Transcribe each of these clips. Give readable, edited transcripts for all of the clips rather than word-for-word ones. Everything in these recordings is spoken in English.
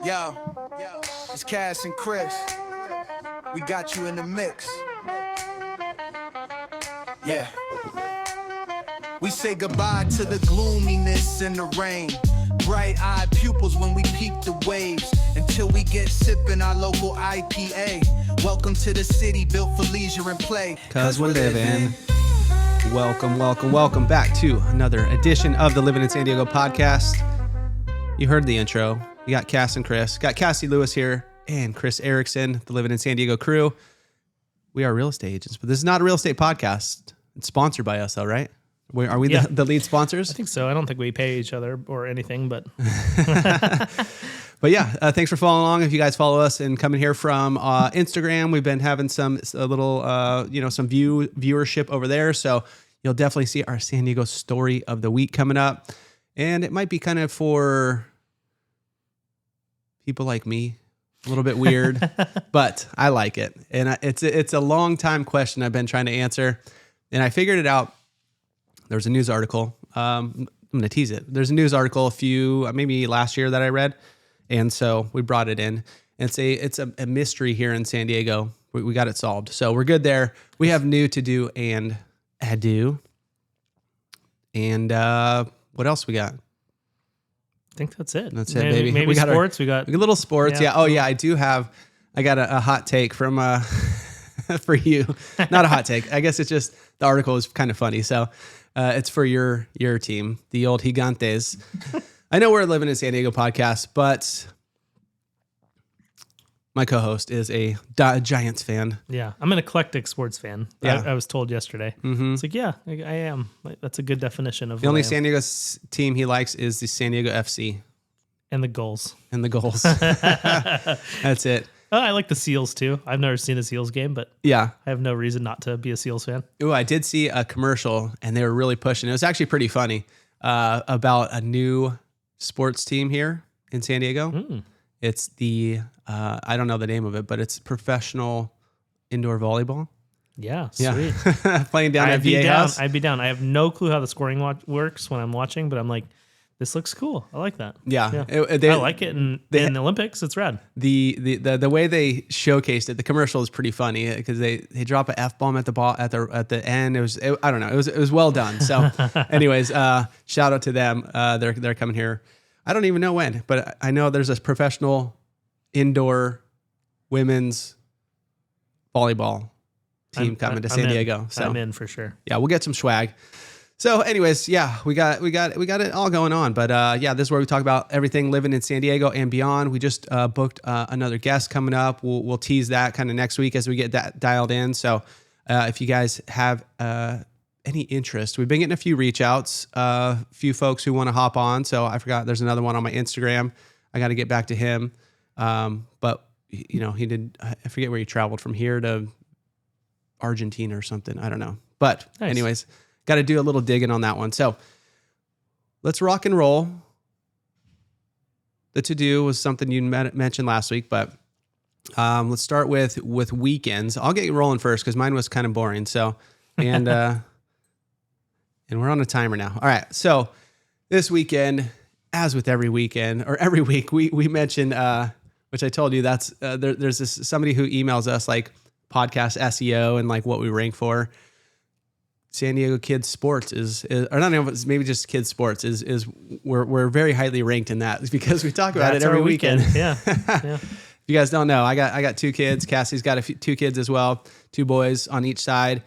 Yo, it's Cass and Chris. We got you in the mix. Yeah. We say goodbye to the gloominess and the rain. Bright-eyed pupils when we peep the waves. Until we get sipping our local IPA. Welcome to the city built for leisure and play. Cause we're living. Welcome back to another edition of the Living in San Diego podcast. You heard the intro. You got Cass and Chris. Got Cassie Lewis here and Chris Erickson, the Living in San Diego crew. We are real estate agents, but this is not a real estate podcast. It's sponsored by us, though, right? Are we the lead sponsors? I think so. I don't think we pay each other or anything, but... But yeah, thanks for following along. If you guys follow us and coming here from Instagram, we've been having some viewership over there. So you'll definitely see our San Diego story of the week coming up. And it might be kind of for people like me, a little bit weird, but I like it. And it's a long time question I've been trying to answer. And I figured it out. There's a news article. I'm going to tease it. There's a news article maybe last year that I read. And so we brought it in. It's a mystery here in San Diego. We got it solved. So we're good there. We have new to do and Adieu. And what else we got? I think that's it. That's it, baby. Maybe we got sports. We got a little sports. Yeah. Oh, yeah. I got a hot take from for you. Not a hot take. I guess it's just the article is kind of funny. So it's for your team, the old Gigantes. I know we're a Living in San Diego podcast, but my co-host is a Giants fan. Yeah, I'm an eclectic sports fan. Yeah. I was told yesterday. Mm-hmm. It's like, yeah, I am. That's a good definition of the only San Diego team he likes is the San Diego FC. And the goals. That's it. Oh, I like the Seals too. I've never seen a Seals game, but yeah, I have no reason not to be a Seals fan. Oh, I did see a commercial, and they were really pushing. It was actually pretty funny about a new sports team here in San Diego. It's the I don't know the name of it, but it's professional indoor volleyball. Yeah, sweet. Playing down at VA House. I'd be down. I have no clue how the scoring works when I'm watching, but I'm like, this looks cool. I like that. Yeah. I like it in the Olympics. It's rad. The way they showcased it, the commercial is pretty funny because they drop an F-bomb at the end. I don't know. It was well done. So anyways, shout out to them. They're coming here. I don't even know when, but I know there's a professional indoor women's volleyball team coming to San Diego. So I'm in for sure. Yeah, we'll get some swag. So anyways, yeah, we got it all going on. But yeah, this is where we talk about everything living in San Diego and beyond. We just booked another guest coming up. We'll tease that kind of next week as we get that dialed in. So if you guys have any interest, we've been getting a few reach outs, a few folks who want to hop on. So I forgot there's another one on my Instagram. I got to get back to him. But he did, I forget where he traveled from here to Argentina or something. I don't know. But anyways, got to do a little digging on that one. So let's rock and roll. The to-do was something you mentioned last week, but let's start with weekends. I'll get you rolling first because mine was kind of boring. So, and we're on a timer now. All right. So this weekend, as with every weekend or every week, we mentioned, which I told you there's somebody who emails us like podcast SEO and like what we rank for. San Diego kids sports is or not even maybe just kids sports is we're very highly ranked in that because we talk about it every weekend. Yeah. If you guys don't know, I got 2 kids. Cassie's got 2 kids as well, 2 boys on each side,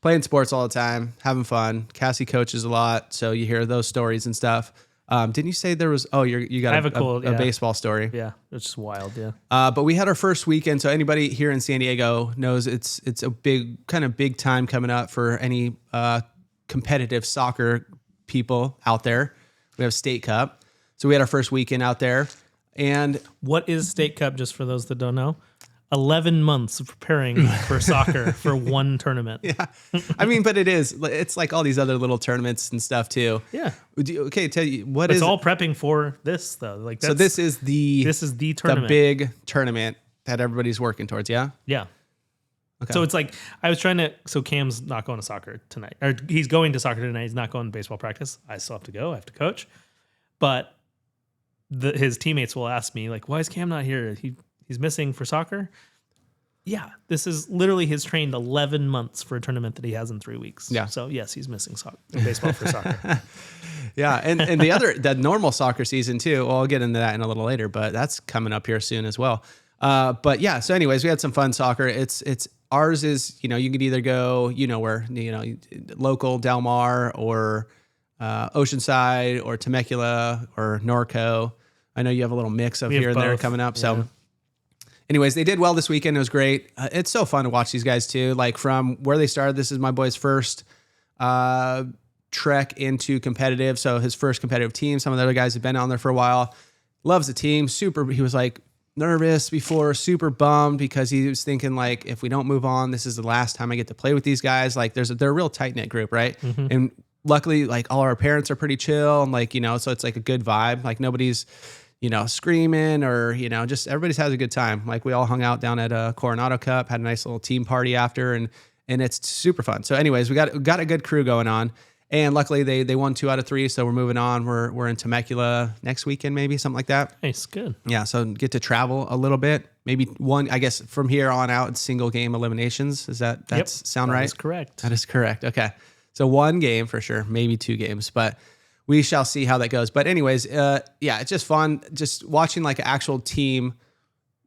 playing sports all the time, having fun. Cassie coaches a lot, so you hear those stories and stuff. Didn't you say there was? Oh, you got a baseball story. Yeah, it's just wild. Yeah. But we had our first weekend, so anybody here in San Diego knows it's a big time coming up for any competitive soccer people out there. We have State Cup, so we had our first weekend out there. And what is State Cup? Just for those that don't know. 11 months of preparing for soccer for one tournament. Yeah. I mean, but it's like all these other little tournaments and stuff too. Yeah. Okay. Tell you it's all prepping for this though. Like so this is the tournament, the big tournament that everybody's working towards. Yeah. Yeah. Okay. So it's like, so Cam's not going to soccer tonight, or he's going to soccer tonight. He's not going to baseball practice. I still have to go. I have to coach, but his teammates will ask me like, why is Cam not here? He's missing for soccer. Yeah, this is literally he's trained 11 months for a tournament that he has in 3 weeks. Yeah. So yes, he's missing baseball for soccer. Yeah, and the normal soccer season too. Well, I'll get into that in a little later, but that's coming up here soon as well. But yeah, so anyways, we had some fun soccer. It's ours is, you could either go, where, local Del Mar or Oceanside or Temecula or Norco. I know you have a little mix of here and there coming up. So anyways, they did well this weekend. It was great. It's so fun to watch these guys too. Like from where they started, this is my boy's first trek into competitive. So his first competitive team. Some of the other guys have been on there for a while. Loves the team. He was like nervous before, super bummed because he was thinking like, if we don't move on, this is the last time I get to play with these guys. Like they're a real tight knit group, right? Mm-hmm. And luckily, like all our parents are pretty chill and like, so it's like a good vibe. Like nobody's, screaming or, just everybody's has a good time. Like we all hung out down at a Coronado Cup, had a nice little team party after and it's super fun. So anyways, we got a good crew going on. And luckily they won 2 out of 3. So we're moving on. We're in Temecula next weekend, maybe something like that. Nice. Good. Yeah. So get to travel a little bit, maybe one, I guess from here on out, it's single game eliminations. Sound right? That's correct. That is correct. Okay. So 1 game for sure, maybe 2 games, but we shall see how that goes. But anyways, it's just fun. Just watching like an actual team,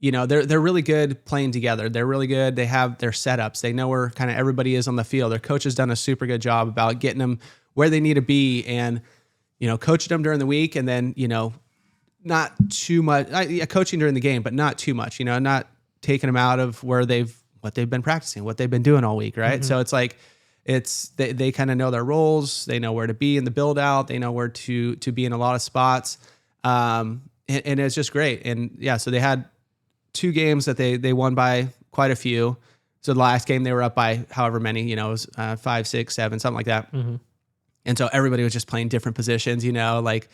they're really good playing together. They're really good. They have their setups. They know where kind of everybody is on the field. Their coach has done a super good job about getting them where they need to be and, coaching them during the week. And then, not too much, coaching during the game, but not too much, not taking them out of what they've been practicing, what they've been doing all week. Right. Mm-hmm. So it's like, they kind of know their roles. They know where to be in the build out. They know where to be in a lot of spots. And it's just great. And yeah, so they had 2 games that they won by quite a few. So the last game they were up by however many, it was 5, 6, 7, something like that. Mm-hmm. And so everybody was just playing different positions, like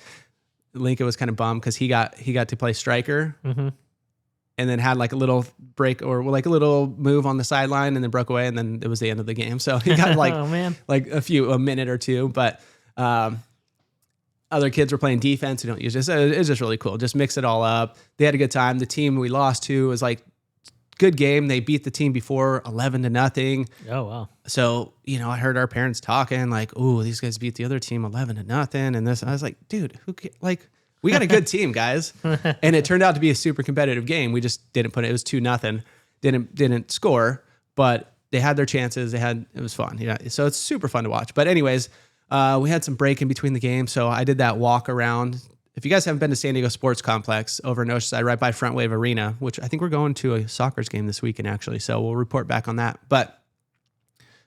Lincoln was kind of bummed because he got to play striker. Mm-hmm. And then had like a little break or like a little move on the sideline and then broke away. And then it was the end of the game. So he got like, a minute or 2, but, other kids were playing defense who don't use this. It's just really cool. Just mix it all up. They had a good time. The team we lost to was like good game. They beat the team before 11-0. Oh, wow. So, I heard our parents talking like, "Ooh, these guys beat the other team 11-0." And this, I was like, dude, we got a good team, guys. And it turned out to be a super competitive game. We just didn't put it. It was 2-0. Didn't score, but they had their chances. It was fun. So it's super fun to watch. But anyways, we had some break in between the games. So I did that walk around. If you guys haven't been to San Diego Sports Complex over in Oceanside, right by Front Wave Arena, which I think we're going to a soccer game this weekend, actually. So we'll report back on that. But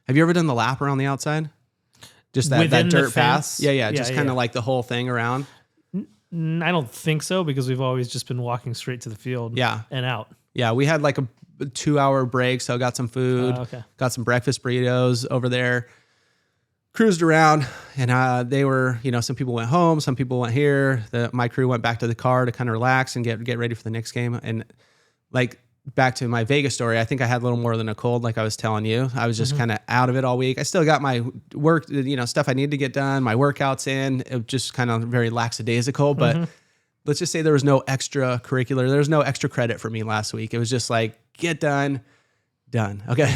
have you ever done the lap around the outside? Just that dirt path? Yeah. Just kind of like the whole thing around. I don't think so because we've always just been walking straight to the field and out. Yeah, we had like a 2-hour break, so got some food, got some breakfast burritos over there, cruised around, and they were, some people went home, some people went here. My crew went back to the car to kind of relax and get ready for the next game. And like back to my Vegas story, I think I had a little more than a cold, like I was telling you. I was just kind of out of it all week. I still got my work, stuff I need to get done, my workouts in. It was just kind of very lackadaisical, but let's just say there was no extracurricular. There was no extra credit for me last week. It was just like, get done. Okay.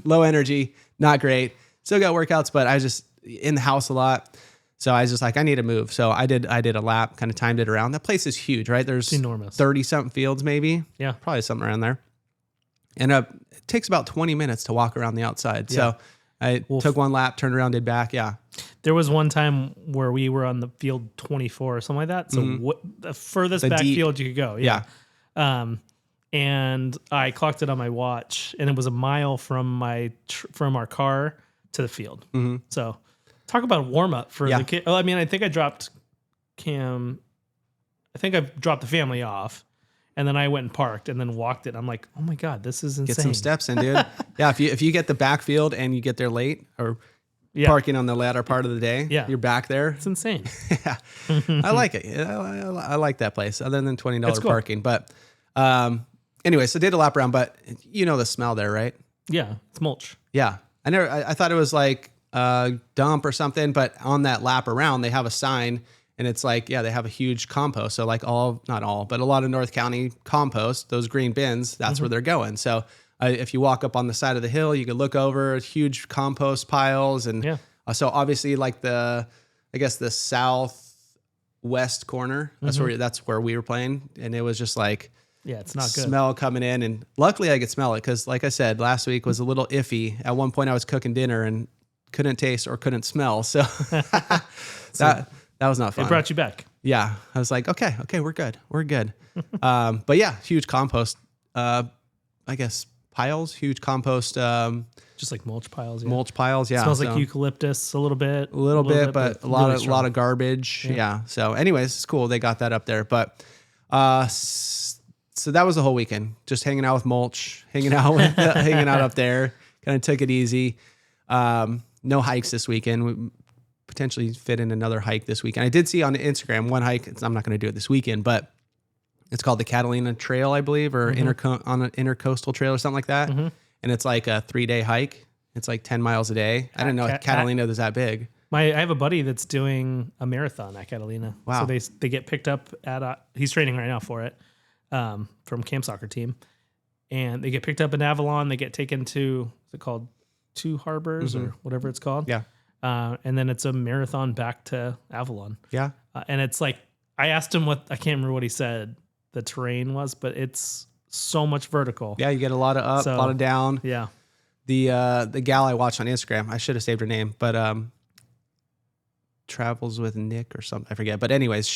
Low energy, not great. Still got workouts, but I was just in the house a lot. So I was just like, I need to move. So I did a lap, kind of timed it around. That place is huge, right? There's enormous. 30 something fields, maybe. Yeah. Probably something around there. And it takes about 20 minutes to walk around the outside. Yeah. So I took one lap, turned around, did back. Yeah. There was one time where we were on the field 24 or something like that. So the furthest back field you could go. Yeah. And I clocked it on my watch and it was a mile from our car to the field. Mm-hmm. So talk about a warm up for the kid. Well, I mean, I think I dropped Cam. I think I dropped the family off, and then I went and parked, and then walked it. I'm like, oh my god, this is insane. Get some steps in, dude. Yeah, if you get the backfield and you get there late or parking on the latter part of the day, you're back there. It's insane. Yeah, I like it. I like that place. Other than $20 parking, but anyway, so did a lap around, but the smell there, right? Yeah, it's mulch. Yeah. I thought it was like a dump or something, but on that lap around, they have a sign And it's like, yeah, they have a huge compost. So like not all, but a lot of North County compost, those green bins, that's where they're going. So if you walk up on the side of the hill, you can look over huge compost piles. And so obviously like I guess the southwest corner, that's where we were playing. And it was just like, yeah, it's not good. Smell coming in. And luckily I could smell it because like I said, last week was a little iffy. At one point I was cooking dinner and couldn't taste or couldn't smell. So that was not fun. It brought you back. Yeah. I was like, okay, we're good. But yeah, huge compost, I guess piles, huge compost, just like mulch piles. Yeah. Mulch piles. Yeah. Smells like eucalyptus a little bit, but a lot of garbage. Yeah. So anyways, it's cool. They got that up there, but, so that was the whole weekend, just hanging out with mulch, hanging out up there, kind of took it easy. No hikes this weekend. We potentially fit in another hike this weekend. I did see on Instagram one hike. I'm not going to do it this weekend, but it's called the Catalina Trail, I believe, or on an intercoastal trail or something like that. And it's like a 3-day hike. It's like 10 miles a day. I didn't know Catalina was that big. I have a buddy that's doing a marathon at Catalina. Wow. So they get picked up he's training right now for it, from camp soccer team. And they get picked up in Avalon. They get taken to, what's it called? Two Harbors or whatever it's called. Yeah. And then it's a marathon back to Avalon. Yeah. And it's like, I asked him I can't remember what he said the terrain was, but it's so much vertical. Yeah. You get a lot of up, a lot of down. Yeah. The gal I watched on Instagram, I should have saved her name, but, Travels with Nick or something. I forget. But anyways,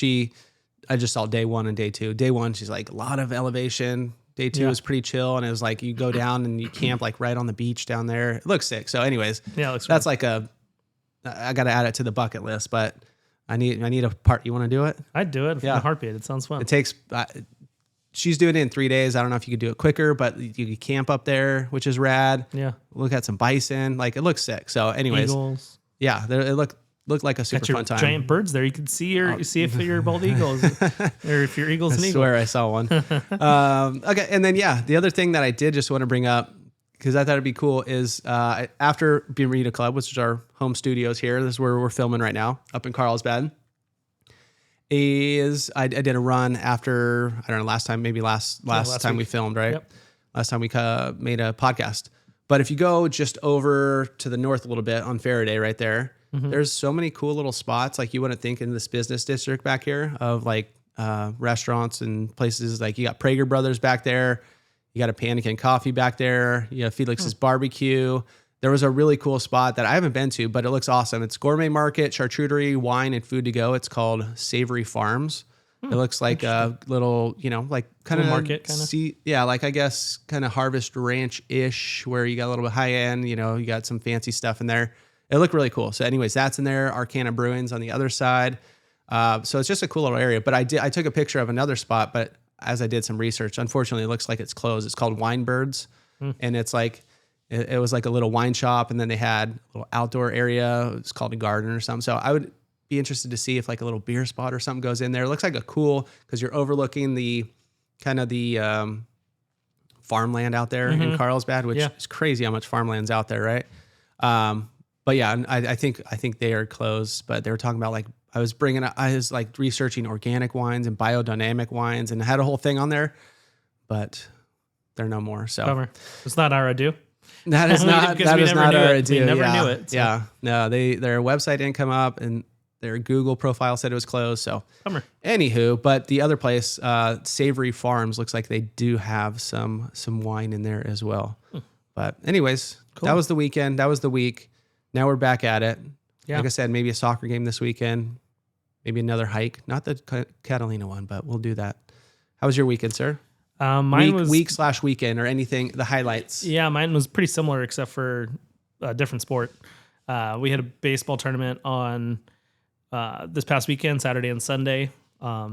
I just saw day 1 and day 2. Day 1, she's like a lot of elevation. Day 2 is pretty chill. And it was like, you go down and you camp like right on the beach down there. It looks sick. So anyways, that's like I got to add it to the bucket list, but I need a part. You want to do it? I'd do it in a heartbeat. It sounds fun. It takes, she's doing it in 3 days. I don't know if you could do it quicker, but you could camp up there, which is rad. Yeah. Look at some bison. Like it looks sick. So anyways, eagles. Yeah, it looked like a super fun time. Giant birds there. You can see see if you're bald eagles or if your eagle's an eagle. I swear I saw one. Okay, and then the other thing that I did just want to bring up because I thought it'd be cool is after Burrito Club, which is our home studios here. This is where we're filming right now, up in Carlsbad. I did a run after I don't know last time time we filmed right. Yep. Last time we made a podcast. But if you go just over to the north a little bit on Faraday right there. There's so many cool little spots like you wouldn't think in this business district back here of like restaurants and places like you got Prager Brothers back there. You got a Pannikin Coffee back there. You have Felix's Barbecue. There was a really cool spot that I haven't been to, but it looks awesome. It's gourmet market, charcuterie, wine, and food to go. It's called Savory Farms. It looks like a little, like kind of market kind of. Yeah, like I guess kind of Harvest Ranch-ish where you got a little bit high end, you got some fancy stuff in there. It looked really cool. So anyways, that's in there. Arcana Brewing's on the other side. So it's just a cool little area. But I took a picture of another spot, but as I did some research, unfortunately, it looks like it's closed. It's called Wine Birds. And it's like, it was like a little wine shop. And then they had a little outdoor area. It's called a garden or something. So I would be interested to see if like a little beer spot or something goes in there. It looks like a cool, because you're overlooking the kind of the farmland out there in Carlsbad, which is crazy how much farmland's out there, right? But yeah, I think they are closed. But they were talking about like I was like researching organic wines and biodynamic wines, and I had a whole thing on there, but they're no more. So Bummer. It's not our Adieu. That is not our Adieu. We never knew it. So. Yeah, no, their website didn't come up, and their Google profile said it was closed. So Bummer. Anywho, but the other place, Savory Farms, looks like they do have some wine in there as well. But anyways, cool. That was the weekend. That was the week. Now we're back at it. Yeah. Like I said, maybe a soccer game this weekend, maybe another hike. Not the Catalina one, but we'll do that. How was your weekend, sir? Mine was week/weekend or anything. The highlights. Yeah, mine was pretty similar except for a different sport. We had a baseball tournament on this past weekend, Saturday and Sunday. I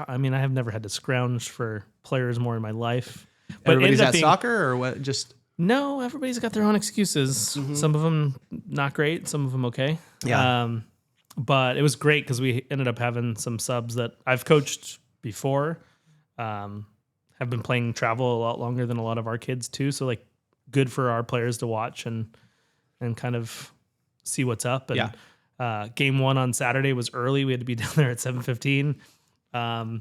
have never had to scrounge for players more in my life. But everybody's at soccer or what? Just. No, everybody's got their own excuses. Mm-hmm. Some of them not great, some of them okay. Yeah. But it was great because we ended up having some subs that I've coached before. Have been playing travel a lot longer than a lot of our kids too. So like good for our players to watch and kind of see what's up. And Game 1 on Saturday was early. We had to be down there at 7:15.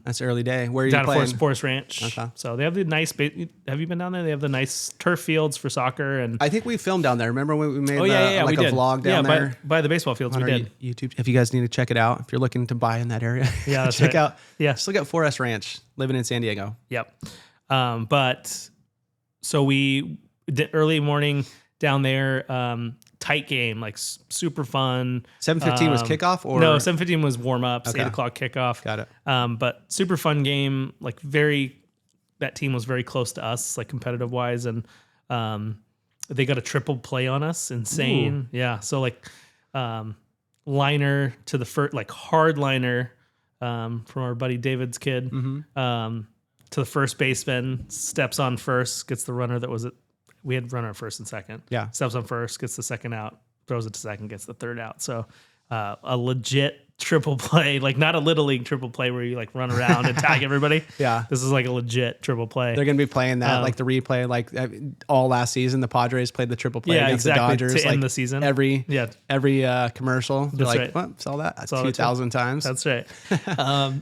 That's early day. Where are you Down playing? at Forest Ranch. Okay. So they have the nice. Have you been down there? They have the nice turf fields for soccer, and I think we filmed down there. Remember when we made we a did. vlog down there by the baseball fields. on We our did. YouTube? If you guys need to check it out, if you're looking to buy in that area, Yeah, that's check right. out. Yeah. Just look at Forest Ranch, living in San Diego. Yep. But so we did early morning down there. Tight game, like super fun. 7:15 was kickoff, or no? 7:15 was warm ups. Okay. 8:00 kickoff. Got it. But super fun game. Like that team was very close to us, like competitive wise, and they got a triple play on us. Insane. Ooh. Yeah. So like liner to the first, like hard liner from our buddy David's kid to the first baseman, steps on first, gets the runner that was it. We had runner at first and second. Yeah. Steps on first, gets the second out, throws it to second, gets the third out. So a legit triple play, like not a little league triple play where you like run around and tag everybody. Yeah. This is like a legit triple play. They're going to be playing that, like the replay, like all last season. The Padres played the triple play against the Dodgers. To end the season. Every commercial. They're That's like, right. what? Saw that 2,000 times. That's right.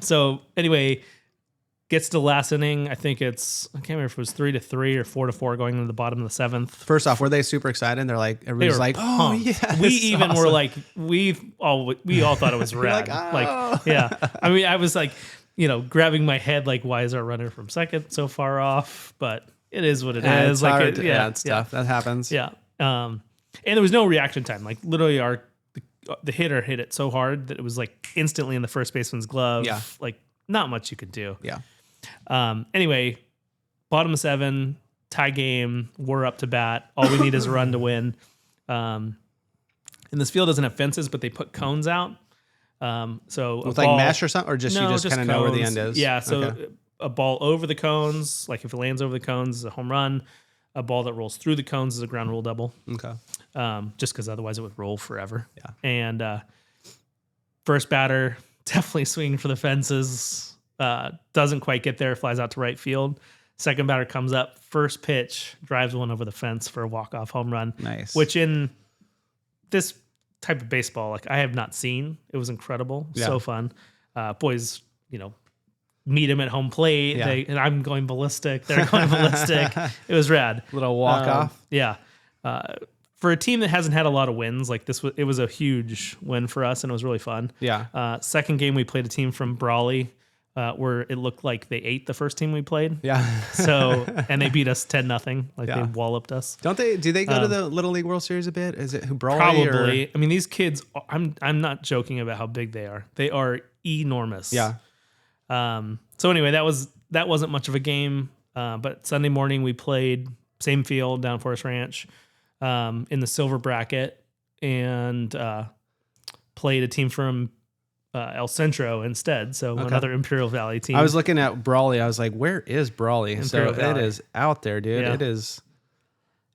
So anyway, gets to the last inning. I can't remember if it was 3-3 or 4-4 going into the bottom of the seventh. First off, were they super excited? They're like, everybody's like, oh yeah. We even awesome. Were like, we all thought it was rad. Yeah. I mean, I was like, grabbing my head, like, why is our runner from second so far off? But it is what it is. It's like, hard. It's tough. That happens. Yeah. And there was no reaction time. Like literally the hitter hit it so hard that it was like instantly in the first baseman's glove. Yeah. Like not much you could do. Yeah. Anyway, bottom of 7, tie game. We're up to bat. All we need is a run to win. And this field doesn't have fences, but they put cones out. So with like mesh or something, or just you just kind of know where the end is. Yeah. So a ball over the cones, like if it lands over the cones, is a home run. A ball that rolls through the cones is a ground rule double. Okay. Just because otherwise it would roll forever. Yeah. And first batter definitely swinging for the fences. Doesn't quite get there, flies out to right field. Second batter comes up, first pitch, drives one over the fence for a walk-off home run. Nice. Which in this type of baseball, like I have not seen. It was incredible. Yeah. So fun. Boys, meet him at home plate. Yeah. And I'm going ballistic. They're going ballistic. It was rad. Little walk-off. Yeah. For a team that hasn't had a lot of wins, like it was a huge win for us, and it was really fun. Yeah. Second game, we played a team from Brawley, where it looked like they ate the first team we played. Yeah. So, and they beat us 10-0. Like they walloped us. Don't they? Do they go to the Little League World Series a bit? Is it Brawley? Probably. I mean, these kids. I'm not joking about how big they are. They are enormous. Yeah. So anyway, that wasn't much of a game. But Sunday morning we played same field down Forest Ranch, in the silver bracket, and played a team from El Centro instead. So another Imperial Valley team. I was looking at Brawley. I was like, where is Brawley? Imperial Valley. It is out there, dude. Yeah. It is.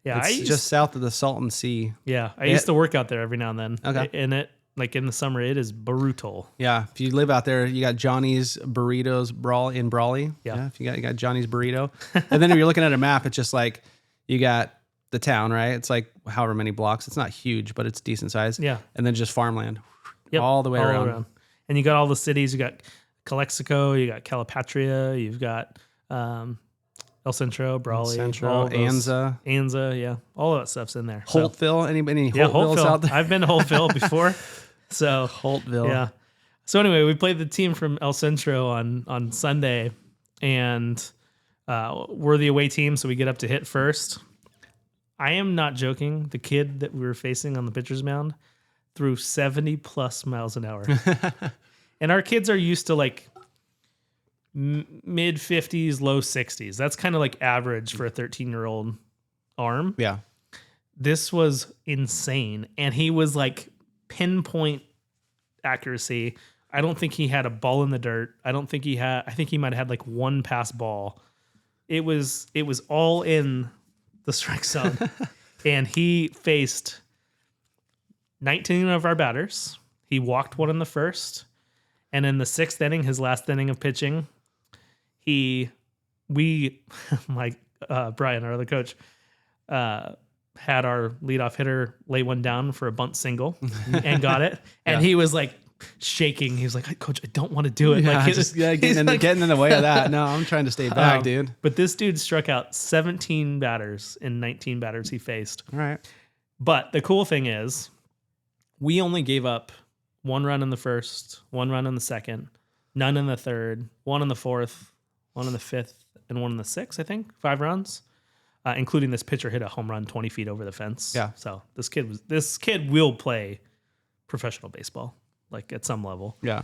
Yeah. It's just south of the Salton Sea. Yeah. I used to work out there every now and then. Okay. And it, like in the summer, it is brutal. Yeah. If you live out there, you got Johnny's Burritos in Brawley. Yeah. If you got Johnny's Burrito. And then if you're looking at a map, it's just like you got the town, right? It's like however many blocks. It's not huge, but it's decent size. Yeah. And then just farmland. Yep. All the way around. And you got all the cities. You got Calexico, you got Calipatria, you've got El Centro, Brawley, Anza. Anza, yeah. All of that stuff's in there. Holtville. Any yeah, Holtvilles out there? I've been to Holtville before. So Holtville. Yeah. So anyway, we played the team from El Centro on Sunday, and we're the away team, so we get up to hit first. I am not joking. The kid that we were facing on the pitcher's mound threw 70 plus miles an hour. And our kids are used to like mid 50s, low 60s. That's kind of like average for a 13-year-old arm. Yeah. This was insane. And he was like pinpoint accuracy. I don't think he had a ball in the dirt. I think he might have had like one pass ball. It was all in the strike zone. And he faced 19 of our batters. He walked one in the first. And in the 6th inning, his last inning of pitching, Brian, our other coach, had our leadoff hitter lay one down for a bunt single and got it. And he was like shaking. He was like, "Coach, I don't want to do it." Yeah, like, getting in the way of that. No, I'm trying to stay back, dude. But this dude struck out 17 batters in 19 batters he faced. All right. But the cool thing is, we only gave up 1 run in the first, 1 run in the second, none in the third, 1 in the fourth, 1 in the fifth, and 1 in the sixth, I think. 5 runs, including this pitcher hit a home run 20 feet over the fence. Yeah. So this kid will play professional baseball, like at some level. Yeah.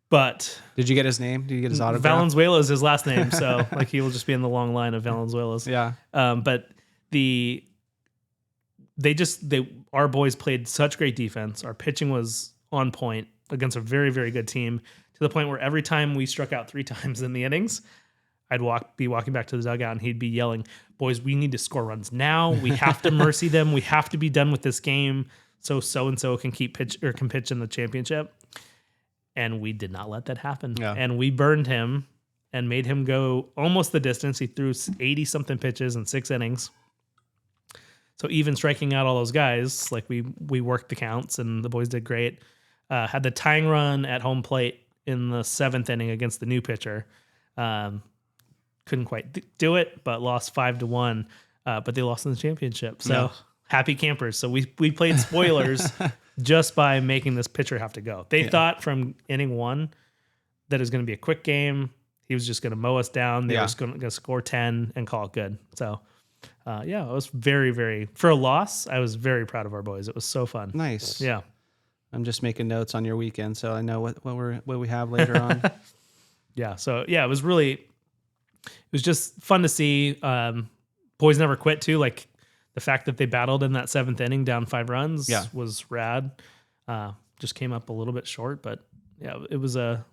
But did you get his name? Did you get his autograph? Valenzuela is his last name, so like he will just be in the long line of Valenzuelas. Yeah. But our boys played such great defense. Our pitching was on point against a very, very good team, to the point where every time we struck out 3 times in the innings, I'd be walking back to the dugout and he'd be yelling, "Boys, we need to score runs now. We have to mercy them. We have to be done with this game so-and-so can pitch in the championship." And we did not let that happen. Yeah. And we burned him and made him go almost the distance. He threw 80-something pitches in 6 innings. So even striking out all those guys, like we worked the counts and the boys did great. Had the tying run at home plate in the 7th inning against the new pitcher. Couldn't quite do it, but lost 5-1. But they lost in the championship. So happy campers. So we played spoilers just by making this pitcher have to go. They thought from inning 1 that it was going to be a quick game. He was just going to mow us down. They were just going to score 10 and call it good. So it was very, very, for a loss, I was very proud of our boys. It was so fun. Nice. Yeah. I'm just making notes on your weekend, so I know what we have later on. Yeah. So it was just fun to see. Boys never quit too. Like the fact that they battled in that 7th inning down 5 runs was rad. Just came up a little bit short, but it was a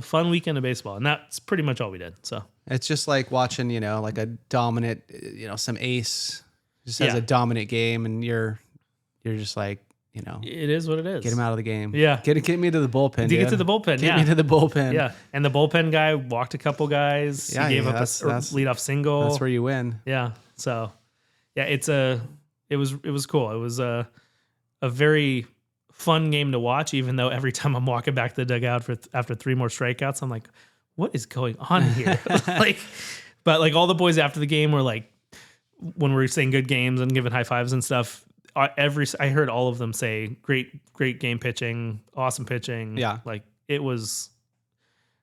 fun weekend of baseball, and that's pretty much all we did. So it's just like watching, like a dominant, some ace just has a dominant game, and you're just like, it is what it is. Get him out of the game. Yeah. Get me to the bullpen. Get to the bullpen. Get me to the bullpen. Yeah. And the bullpen guy walked a couple guys. Yeah, he gave up a leadoff single. That's where you win. Yeah. So it was cool. It was a very fun game to watch, even though every time I'm walking back to the dugout after 3 more strikeouts, I'm like, what is going on here? But all the boys after the game were like, when we were saying good games and giving high fives and stuff, I heard all of them say great game pitching, awesome pitching. Yeah. Like it was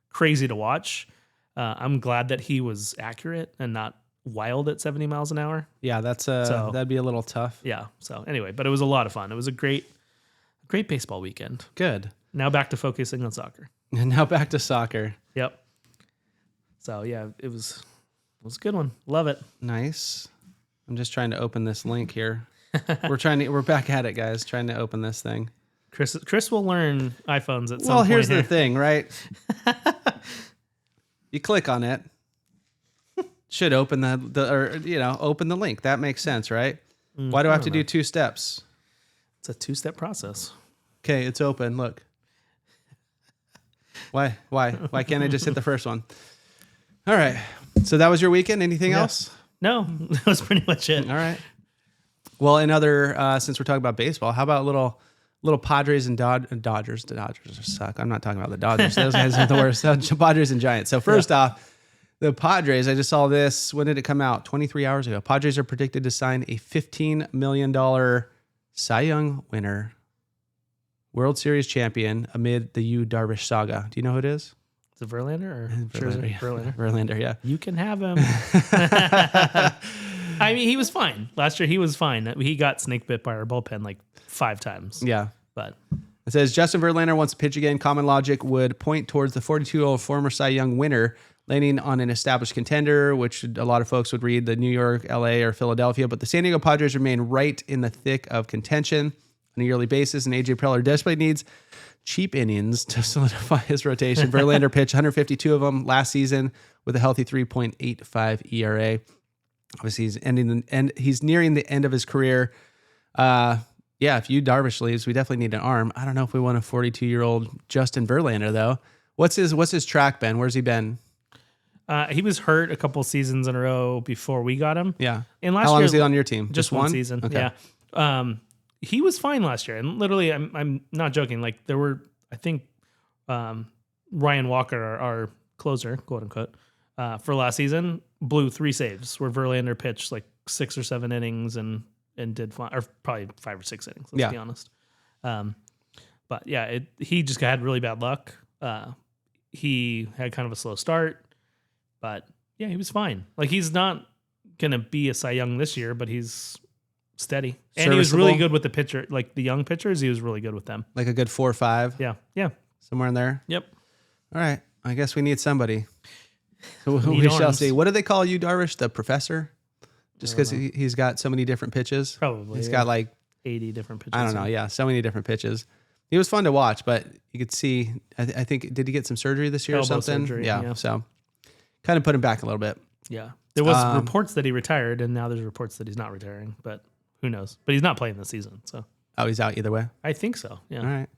crazy to watch. I'm glad that he was accurate and not wild at 70 miles an hour. Yeah. That'd be a little tough. Yeah. So anyway, but it was a lot of fun. It was a great baseball weekend. Good. Now back to focusing on soccer. And now back to soccer. Yep. So it was a good one. Love it. Nice. I'm just trying to open this link here. We're back at it, guys, trying to open this thing. Chris will learn iPhones at some point. Well, here's here. the thing, right? You click on it, should open open the link. That makes sense, right? Why do I have to do 2 steps? It's a 2-step process. Okay, it's open. Look. Why can't I just hit the first one? All right. So that was your weekend. Anything else? No, that was pretty much it. All right. Well, since we're talking about baseball, how about little Padres and Dodgers? The Dodgers suck. I'm not talking about the Dodgers. Those guys are the worst. Padres and Giants. So first off, the Padres, I just saw this. When did it come out? 23 hours ago. Padres are predicted to sign a $15 million Cy Young winner, World Series champion amid the Yu Darvish saga. Do you know who it is? Is it Verlander or Verlander? Yeah. Verlander. Verlander, yeah. You can have him. I mean, he was fine. Last year, he was fine. He got snake bit by our bullpen like 5 times. Yeah. But it says Justin Verlander wants to pitch again. Common logic would point towards the 42-year-old former Cy Young winner landing on an established contender, which a lot of folks would read the New York, LA, or Philadelphia. But the San Diego Padres remain right in the thick of contention on a yearly basis, and AJ Preller desperately needs cheap innings to solidify his rotation. Verlander pitched 152 of them last season with a healthy 3.85 ERA. Obviously, he's nearing the end of his career. If Yu Darvish leaves, we definitely need an arm. I don't know if we want a 42-year-old Justin Verlander though. What's his track been? Where's he been? He was hurt a couple seasons in a row before we got him. Yeah. And last How long year, was he on your team? Just one season. Okay. Yeah. He was fine last year. And literally, I'm not joking. Like there were, I think, Ryan Walker, our closer, quote unquote, for last season, blew 3 saves where Verlander pitched like 6 or 7 innings and did fine, or probably 5 or 6 innings. Let's be honest. But yeah, he just had really bad luck. He had kind of a slow start, but yeah, he was fine. Like he's not gonna be a Cy Young this year, but he's steady, and he was really good with the pitcher, like the young pitchers. He was really good with them, like a good 4 or 5. Yeah, somewhere in there. Yep. All right, I guess we need somebody. So we shall see. What do they call you, Darvish? The professor? Just because he's got so many different pitches. Probably. He's got like 80 different pitches. I don't know. Yeah, so many different pitches. He was fun to watch, but you could see. I think did he get some surgery this year or something? Surgery, yeah. So kind of put him back a little bit. Yeah. There was reports that he retired, and now there's reports that he's not retiring, but who knows? But he's not playing this season, so. Oh, he's out either way? I think so, yeah. All right.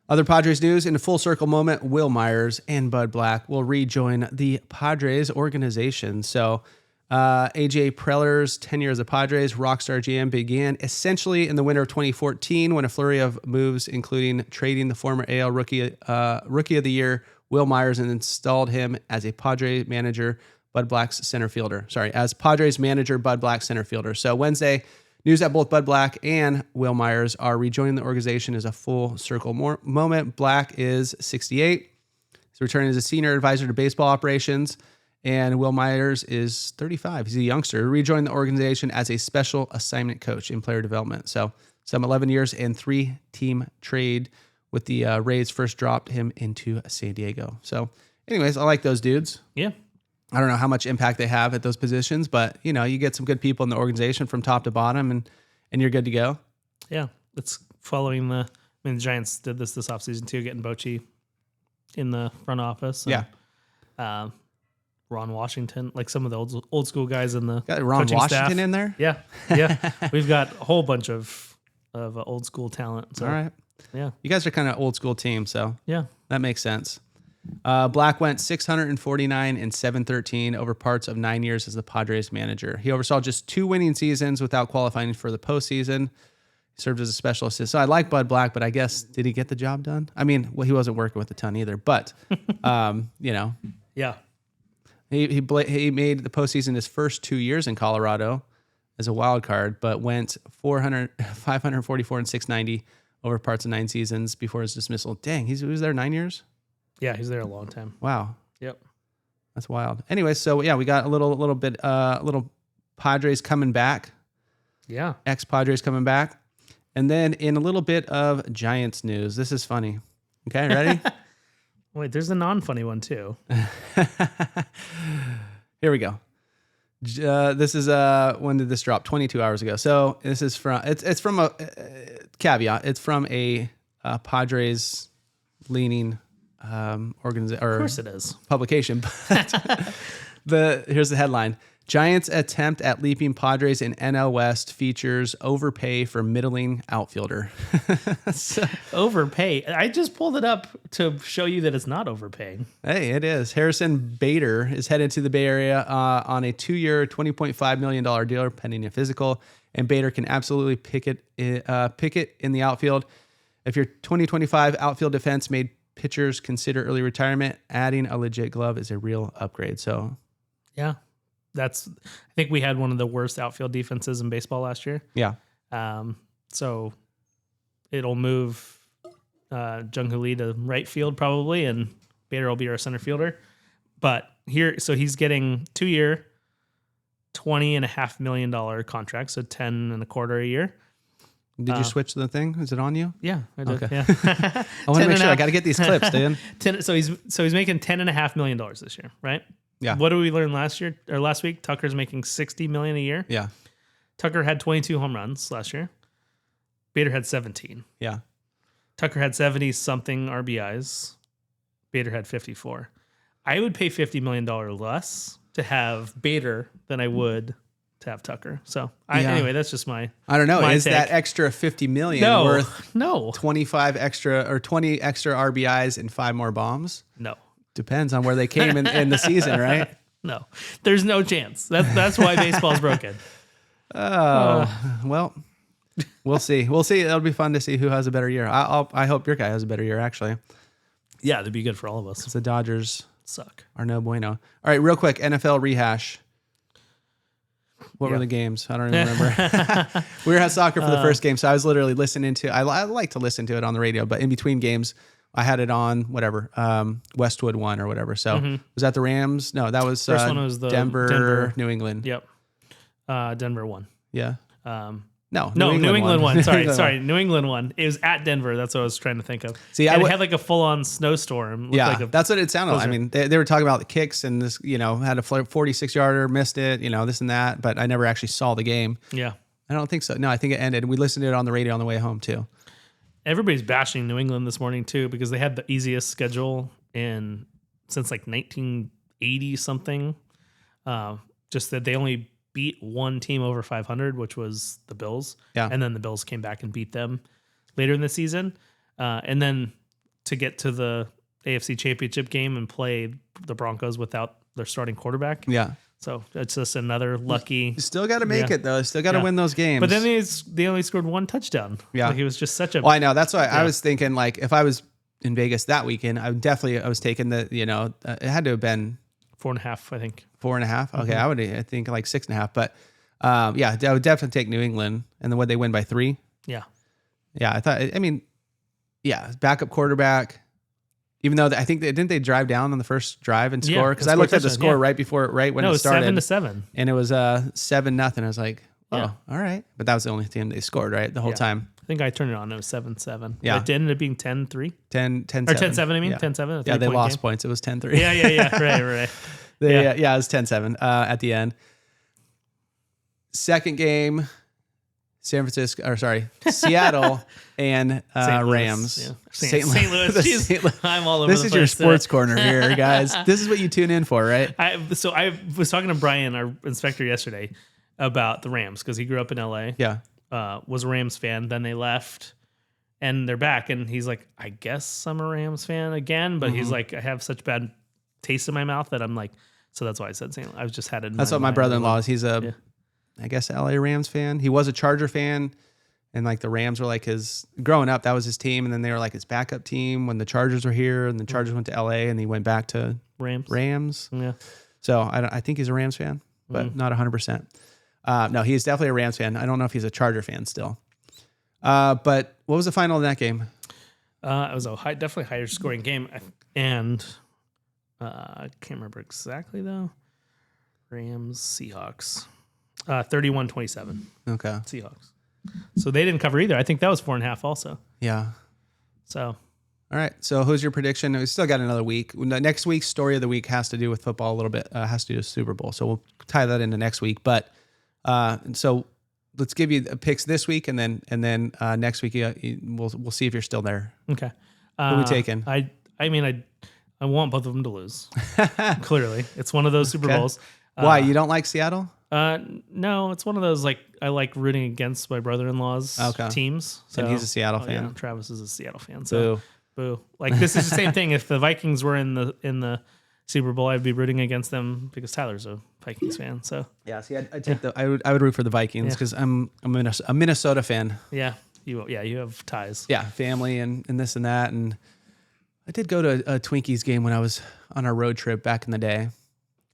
Other Padres news, in a full circle moment, Will Myers and Bud Black will rejoin the Padres organization. So AJ Preller's tenure as a Padres rockstar GM began essentially in the winter of 2014 when a flurry of moves, including trading the former AL rookie of the year, Will Myers, and installed him as a Padres manager, Bud Black's center fielder. As Padres manager, Bud Black center fielder. So Wednesday, news that both Bud Black and Will Myers are rejoining the organization is a full circle moment. Black is 68. He's returning as a senior advisor to baseball operations. And Will Myers is 35. He's a youngster, rejoined the organization as a special assignment coach in player development. So some 11 years and 3-team trade with the Rays first dropped him into San Diego. So anyways, I like those dudes. Yeah. I don't know how much impact they have at those positions, but you know, you get some good people in the organization from top to bottom and you're good to go. Yeah. It's following the Giants did this offseason too, getting Bochy in the front office. And, yeah. Ron Washington, like some of the old school guys in the got Ron Washington staff. in there. Yeah. Yeah. We've got a whole bunch of old school talent. So, all right. Yeah. You guys are kind of old school team. So yeah, that makes sense. Black went 649 and 713 over parts of 9 years as the Padres manager. He oversaw just 2 winning seasons without qualifying for the postseason. He served as a special assistant. So I like Bud Black, but I guess, did he get the job done? I mean, well, he wasn't working with a ton either, but, you know. Yeah. He made the postseason his first 2 years in Colorado as a wild card, but went 544 and 690 over parts of 9 seasons before his dismissal. Dang, he was there 9 years? Yeah, he's there a long time. Wow. Yep. That's wild. Anyway, so yeah, we got a little bit Padres coming back. Yeah. Ex-Padres coming back. And then in a little bit of Giants news. This is funny. Okay, ready? Wait, there's a non-funny one too. Here we go. This is when did this drop? 22 hours ago. So this is from it's from a caveat. It's from a Padres leaning organization. Of course it is. Publication. But here's the headline. Giants attempt at leaping Padres in NL West features overpay for middling outfielder. So, overpay. I just pulled it up to show you that it's not overpaying. Hey, it is. Harrison Bader is headed to the Bay Area on a 2-year, $20.5 million deal pending a physical, and Bader can absolutely pick it in the outfield. If your 2025 outfield defense made pitchers consider early retirement, adding a legit glove is a real upgrade. So, yeah. I think we had one of the worst outfield defenses in baseball last year. Yeah. So it'll move Jung-Hoo Lee to right field probably, and Bader will be our center fielder. But so he's getting 2-year, $20.5 million contract, so 10 and a quarter a year. Did you switch the thing? Is it on you? Yeah, I did. Okay. Yeah. I want to make sure. I got to get these clips, dude. So he's making $10.5 million this year, right? Yeah. What did we learn last week? Tucker's making $60 million a year. Yeah. Tucker had 22 home runs last year. Bader had 17. Yeah. Tucker had 70 something RBIs. Bader had 54. I would pay $50 million less to have Bader than I would to have Tucker. So anyway, that's just my. I don't know. Is take. that extra $50 million worth 25 extra or 20 extra RBIs and 5 more bombs? No. Depends on where they came in the season, right? No, there's no chance. That's why baseball's broken. Well, we'll see. We'll see. It'll be fun to see who has a better year. I hope your guy has a better year, actually. Yeah, that'd be good for all of us. The Dodgers suck. are no bueno. All right, real quick, NFL rehash. What were the games? I don't even remember. We were at soccer for the first game, so I was literally listening to. I like to listen to it on the radio, but in between games, I had it on whatever Westwood won or whatever. So was that the Rams? No, that was first one was the Denver, New England. Yep, Denver won. Yeah. No, New England won. Sorry, New England won. It was at Denver. That's what I was trying to think of. See, and it had like a full-on snowstorm. Yeah, that's what it sounded like. I mean, they were talking about the kicks and this, had a 46-yarder, missed it, this and that, but I never actually saw the game. Yeah. I don't think so. No, I think it ended. We listened to it on the radio on the way home, too. Everybody's bashing New England this morning, too, because they had the easiest schedule since like 1980-something. Just that they only beat one team over 500, which was the Bills. Yeah. And then the Bills came back and beat them later in the season. And then to get to the AFC Championship game and play the Broncos without their starting quarterback. Yeah. So it's just another lucky. You still got to make it, though. Still got to win those games. But then they only scored one touchdown. Yeah. Like it was just such a. Well, I know. That's why I was thinking, like, if I was in Vegas that weekend, I was taking the, it had to have been 4.5, I think. 4.5. Okay. I think like 6.5. But I would definitely take New England. And then would they win by 3? Yeah. Yeah. Backup quarterback. Even though I think didn't they drive down on the first drive and score? Because I looked at the score right when it started. It was 7-7. And it was 7-0. I was like, all right. But that was the only team they scored, right? The whole time. I think I turned it on. It was 7-7. Yeah. It ended up being 10-3. 10-7. Or 10-7, I mean. Yeah. 10-7. Yeah, they lost game. points. It was 10-3. Yeah. Right. It was 10-7 at the end. Second game, Seattle and Rams. Yeah. St. Louis. Jeez, I'm all over this the is place your sports corner here, guys. This is what you tune in for, right? I was talking to Brian, our inspector, yesterday about the Rams because he grew up in LA. Yeah. Was a Rams fan. Then they left and they're back. And he's like, I guess I'm a Rams fan again. But he's like, I have such bad taste in my mouth that I'm like, so that's why I said St. Louis. I've just had it. That's what my brother-in-law is. He's I guess, LA Rams fan. He was a Charger fan. And like the Rams were like growing up, that was his team. And then they were like his backup team when the Chargers were here and the Chargers went to LA and he went back to Rams. Yeah. So I think he's a Rams fan, but not 100%. No, he's definitely a Rams fan. I don't know if he's a Charger fan still. But what was the final in that game? It was definitely higher scoring game. And I can't remember exactly though. Rams, Seahawks. 31-27. Okay. Seahawks. So they didn't cover either. I think that was 4.5 also. Yeah. So. All right. So who's your prediction? We still got another week. Next week's story of the week has to do with football a little bit. Has to do with Super Bowl. So we'll tie that into next week. But so let's give you picks this week, and then next week we'll see if you're still there. Okay. Who are we taking? I want both of them to lose. Clearly, it's one of those Super Bowls. Why you don't like Seattle? No, it's one of those like I like rooting against my brother-in-law's teams. So, and he's a Seattle fan. Yeah, Travis is a Seattle fan. So boo. Like this is the same thing. If the Vikings were in the Super Bowl, I'd be rooting against them because Tyler's a Vikings fan. So yeah, see, I'd take I would root for the Vikings because I'm a Minnesota fan. Yeah, you have ties. Yeah, family and this and that. And I did go to a Twinkies game when I was on our road trip back in the day.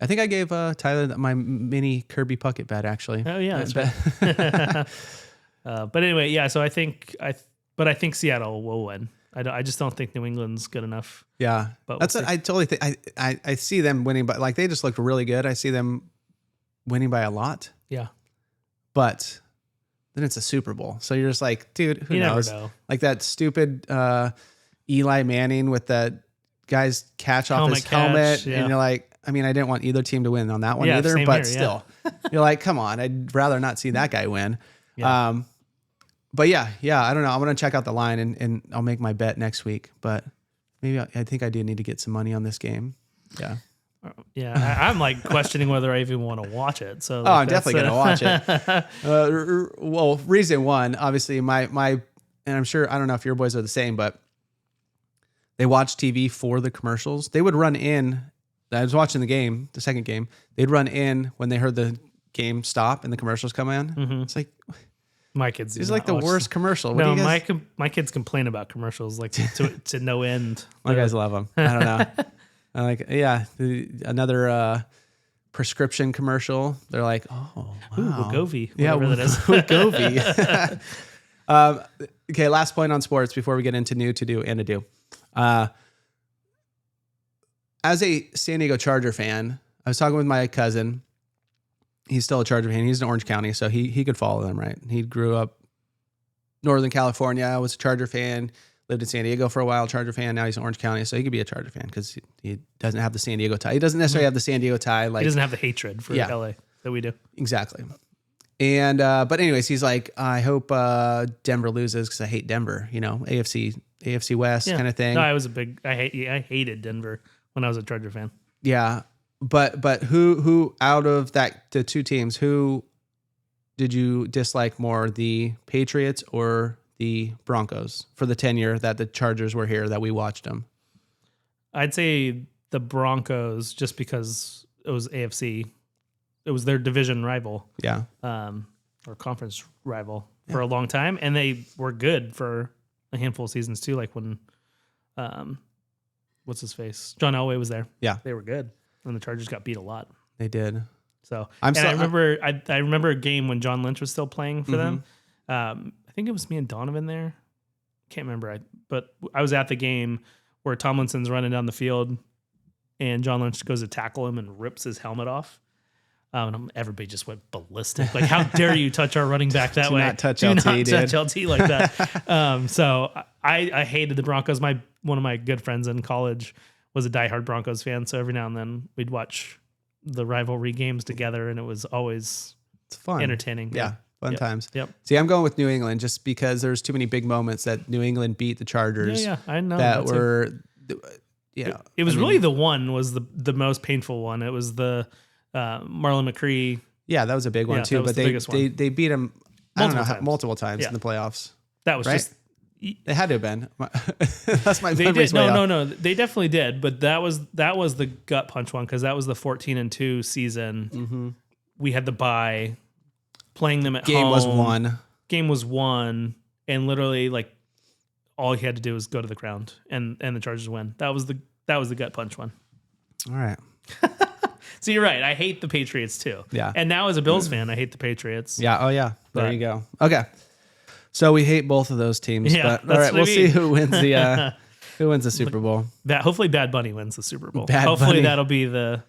I think I gave Tyler my mini Kirby Puckett bat, actually. Oh yeah, that's right. But anyway, yeah. So I think Seattle will win. I just don't think New England's good enough. Yeah, but that's what I totally think. I see them winning, but like they just looked really good. I see them winning by a lot. Yeah, but then it's a Super Bowl, so you're just like, dude, who knows? Never know. Like that stupid Eli Manning with that guy's catch off his helmet, and you're like. I mean, I didn't want either team to win on that one either, but still, you're like, come on, I'd rather not see that guy win. Yeah. But yeah, I don't know. I'm going to check out the line and I'll make my bet next week, but maybe I think I do need to get some money on this game. Yeah. Yeah. I'm like questioning whether I even want to watch it. So I'm definitely going to watch it. Well, reason one, obviously and I'm sure, I don't know if your boys are the same, but they watch TV for the commercials. They would run in. I was watching the second game. They'd run in when they heard the game stop and the commercials come in. Mm-hmm. It's like my kids. It's like the worst commercial. What No, do you guys... my kids complain about commercials like to no end. My guys love them. I don't know. Another prescription commercial. They're like, oh, wow. Ooh, Wegovy. Yeah, whatever that is. Wegovy. Okay, last point on sports before we get into new, to do, and to do. As a San Diego Charger fan, I was talking with my cousin. He's still a Charger fan. He's in Orange County, so he could follow them, right? He grew up Northern California, was a Charger fan, lived in San Diego for a while, Charger fan. Now he's in Orange County, so he could be a Charger fan because he doesn't have the San Diego tie. He doesn't necessarily have the San Diego tie. Like, he doesn't have the hatred for LA that we do. Exactly. And but anyways, he's like, I hope Denver loses because I hate Denver. You know, AFC West kind of thing. No, I hated Denver when I was a Charger fan. Yeah, but who out of the two teams, who did you dislike more, the Patriots or the Broncos, for the tenure that the Chargers were here that we watched them? I'd say the Broncos, just because it was AFC. It was their division rival. Yeah. Or conference rival for a long time. And they were good for a handful of seasons too. Like when, what's his face? John Elway was there. Yeah. They were good. And the Chargers got beat a lot. They did. So, I remember a game when John Lynch was still playing for them. I think it was me and Donovan there. Can't remember. But I was at the game where Tomlinson's running down the field and John Lynch goes to tackle him and rips his helmet off. And everybody just went ballistic. Like, how dare you touch our running back that way? Not touch LT, dude. Touch LT like that. So I hated the Broncos. One of my good friends in college was a diehard Broncos fan. So every now and then we'd watch the rivalry games together, and it was always fun, entertaining. Yeah. Fun times. Yep. See, I'm going with New England just because there's too many big moments that New England beat the Chargers. Yeah, I know. That were, you know. It was really the one was the most painful one. It was the Marlon McCree. Yeah, that was a big one too. But they beat him multiple times in the playoffs. That was just. It had to have been. That's my. They did. No. They definitely did. But that was the gut punch one because that was the 14-2 season. Mm-hmm. We had the bye. Playing them at home. Game was won, and literally like all he had to do was go to the ground, and the Chargers win. That was the gut punch one. All right. So you're right. I hate the Patriots too. Yeah. And now as a Bills fan, I hate the Patriots. Yeah. Oh yeah. There you go. Okay. So we hate both of those teams. Yeah. But all right, we'll see who wins the Super Bowl. Hopefully Bad Bunny wins the Super Bowl. Hopefully that'll be the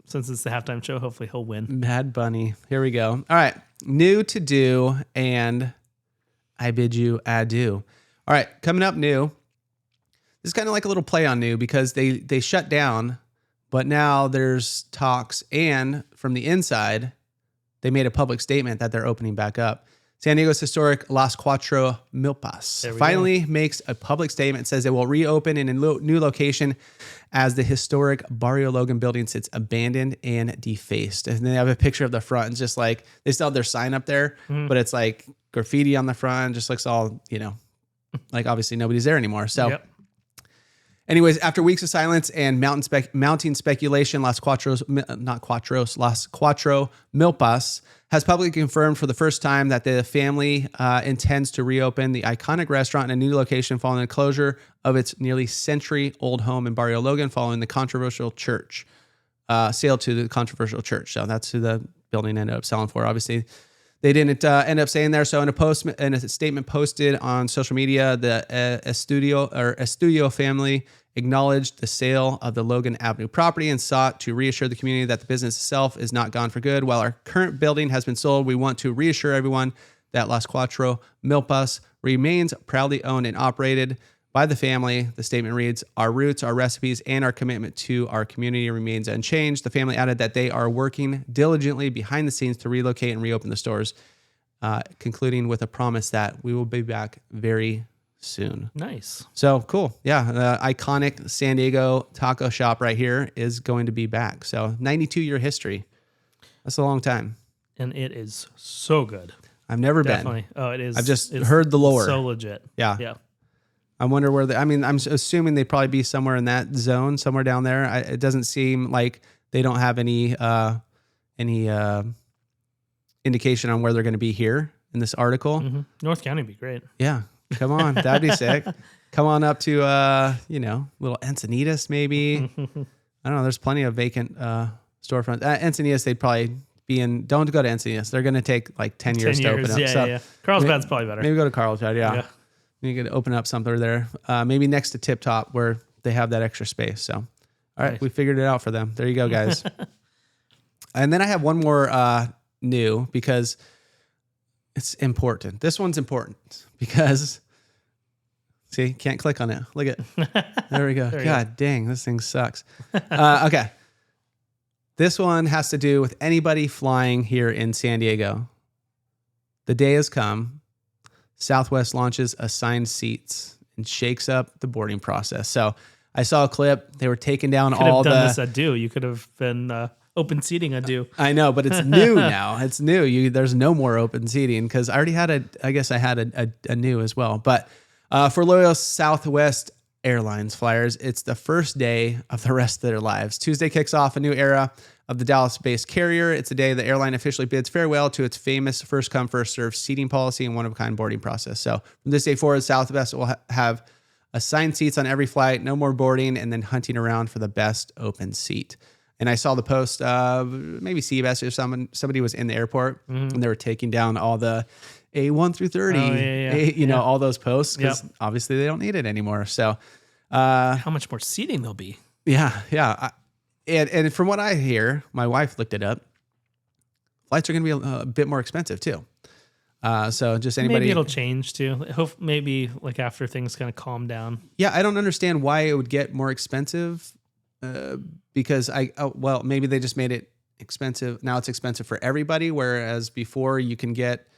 since it's the halftime show. Hopefully he'll win. Bad Bunny. Here we go. All right. New to do, and I bid you adieu. All right. Coming up new. This is kind of like a little play on new because they shut down, but now there's talks, and from the inside, they made a public statement that they're opening back up. San Diego's historic Las Cuatro Milpas finally makes a public statement, says it will reopen in a new location as the historic Barrio Logan building sits abandoned and defaced. And they have a picture of the front. It's just like, they still have their sign up there, but it's like graffiti on the front. Just looks all, like obviously nobody's there anymore. So anyways, after weeks of silence and mounting speculation, Las Cuatro Milpas has publicly confirmed for the first time that the family intends to reopen the iconic restaurant in a new location following the closure of its nearly century-old home in Barrio Logan following the controversial sale to the controversial church. So that's who the building ended up selling for. Obviously, they didn't end up staying there. So in a statement posted on social media, the Estudio family acknowledged the sale of the Logan Avenue property and sought to reassure the community that the business itself is not gone for good. While our current building has been sold, we want to reassure everyone that Las Cuatro Milpas remains proudly owned and operated by the family. The statement reads, "Our roots, our recipes, and our commitment to our community remains unchanged." The family added that they are working diligently behind the scenes to relocate and reopen the stores, concluding with a promise that we will be back very soon. Nice. So cool. Yeah. The iconic San Diego taco shop right here is going to be back. So 92-year history. That's a long time. And it is so good. I've never Definitely. been. Oh, it is. I've just heard the lore. So legit. Yeah. Yeah. I wonder where I'm assuming they'd probably be somewhere in that zone, somewhere down there. It doesn't seem like they don't have any indication on where they're going to be here in this article. Mm-hmm. North County would be great. Yeah. Come on. That'd be sick. Come on up to, little Encinitas, maybe. I don't know. There's plenty of vacant storefronts. Encinitas, they'd probably be in. Don't go to Encinitas. They're going to take like 10 years to open up. Yeah. Carlsbad's probably better. Maybe go to Carlsbad. Yeah. You could open up something there. Maybe next to Tip Top where they have that extra space. So, all right. Nice. We figured it out for them. There you go, guys. And then I have one more new because it's important. This one's important because, see, can't click on it. Look at there we go. God dang, this thing sucks. Okay. This one has to do with anybody flying here in San Diego. The day has come. Southwest launches assigned seats and shakes up the boarding process. So I saw a clip. They were taking down all the... You could have done this Adieu. You could have been open seating Adieu. I know, but it's new now. It's new. There's no more open seating because I already had a new as well. But for loyal Southwest Airlines flyers, it's the first day of the rest of their lives. Tuesday kicks off a new era of the Dallas-based carrier. It's a day the airline officially bids farewell to its famous first-come, first-served seating policy and one-of-a-kind boarding process. So from this day forward, Southwest will have assigned seats on every flight, no more boarding, and then hunting around for the best open seat. And I saw the post, maybe CBS or somebody was in the airport and they were taking down all the A1 through 30, all those posts because obviously they don't need it anymore. So how much more seating there'll be? Yeah. And from what I hear, my wife looked it up. Flights are going to be a bit more expensive too. So just anybody. Maybe it'll change too. Maybe like after things kind of calm down. Yeah, I don't understand why it would get more expensive. Because maybe they just made it expensive. Now it's expensive for everybody. Whereas before you can get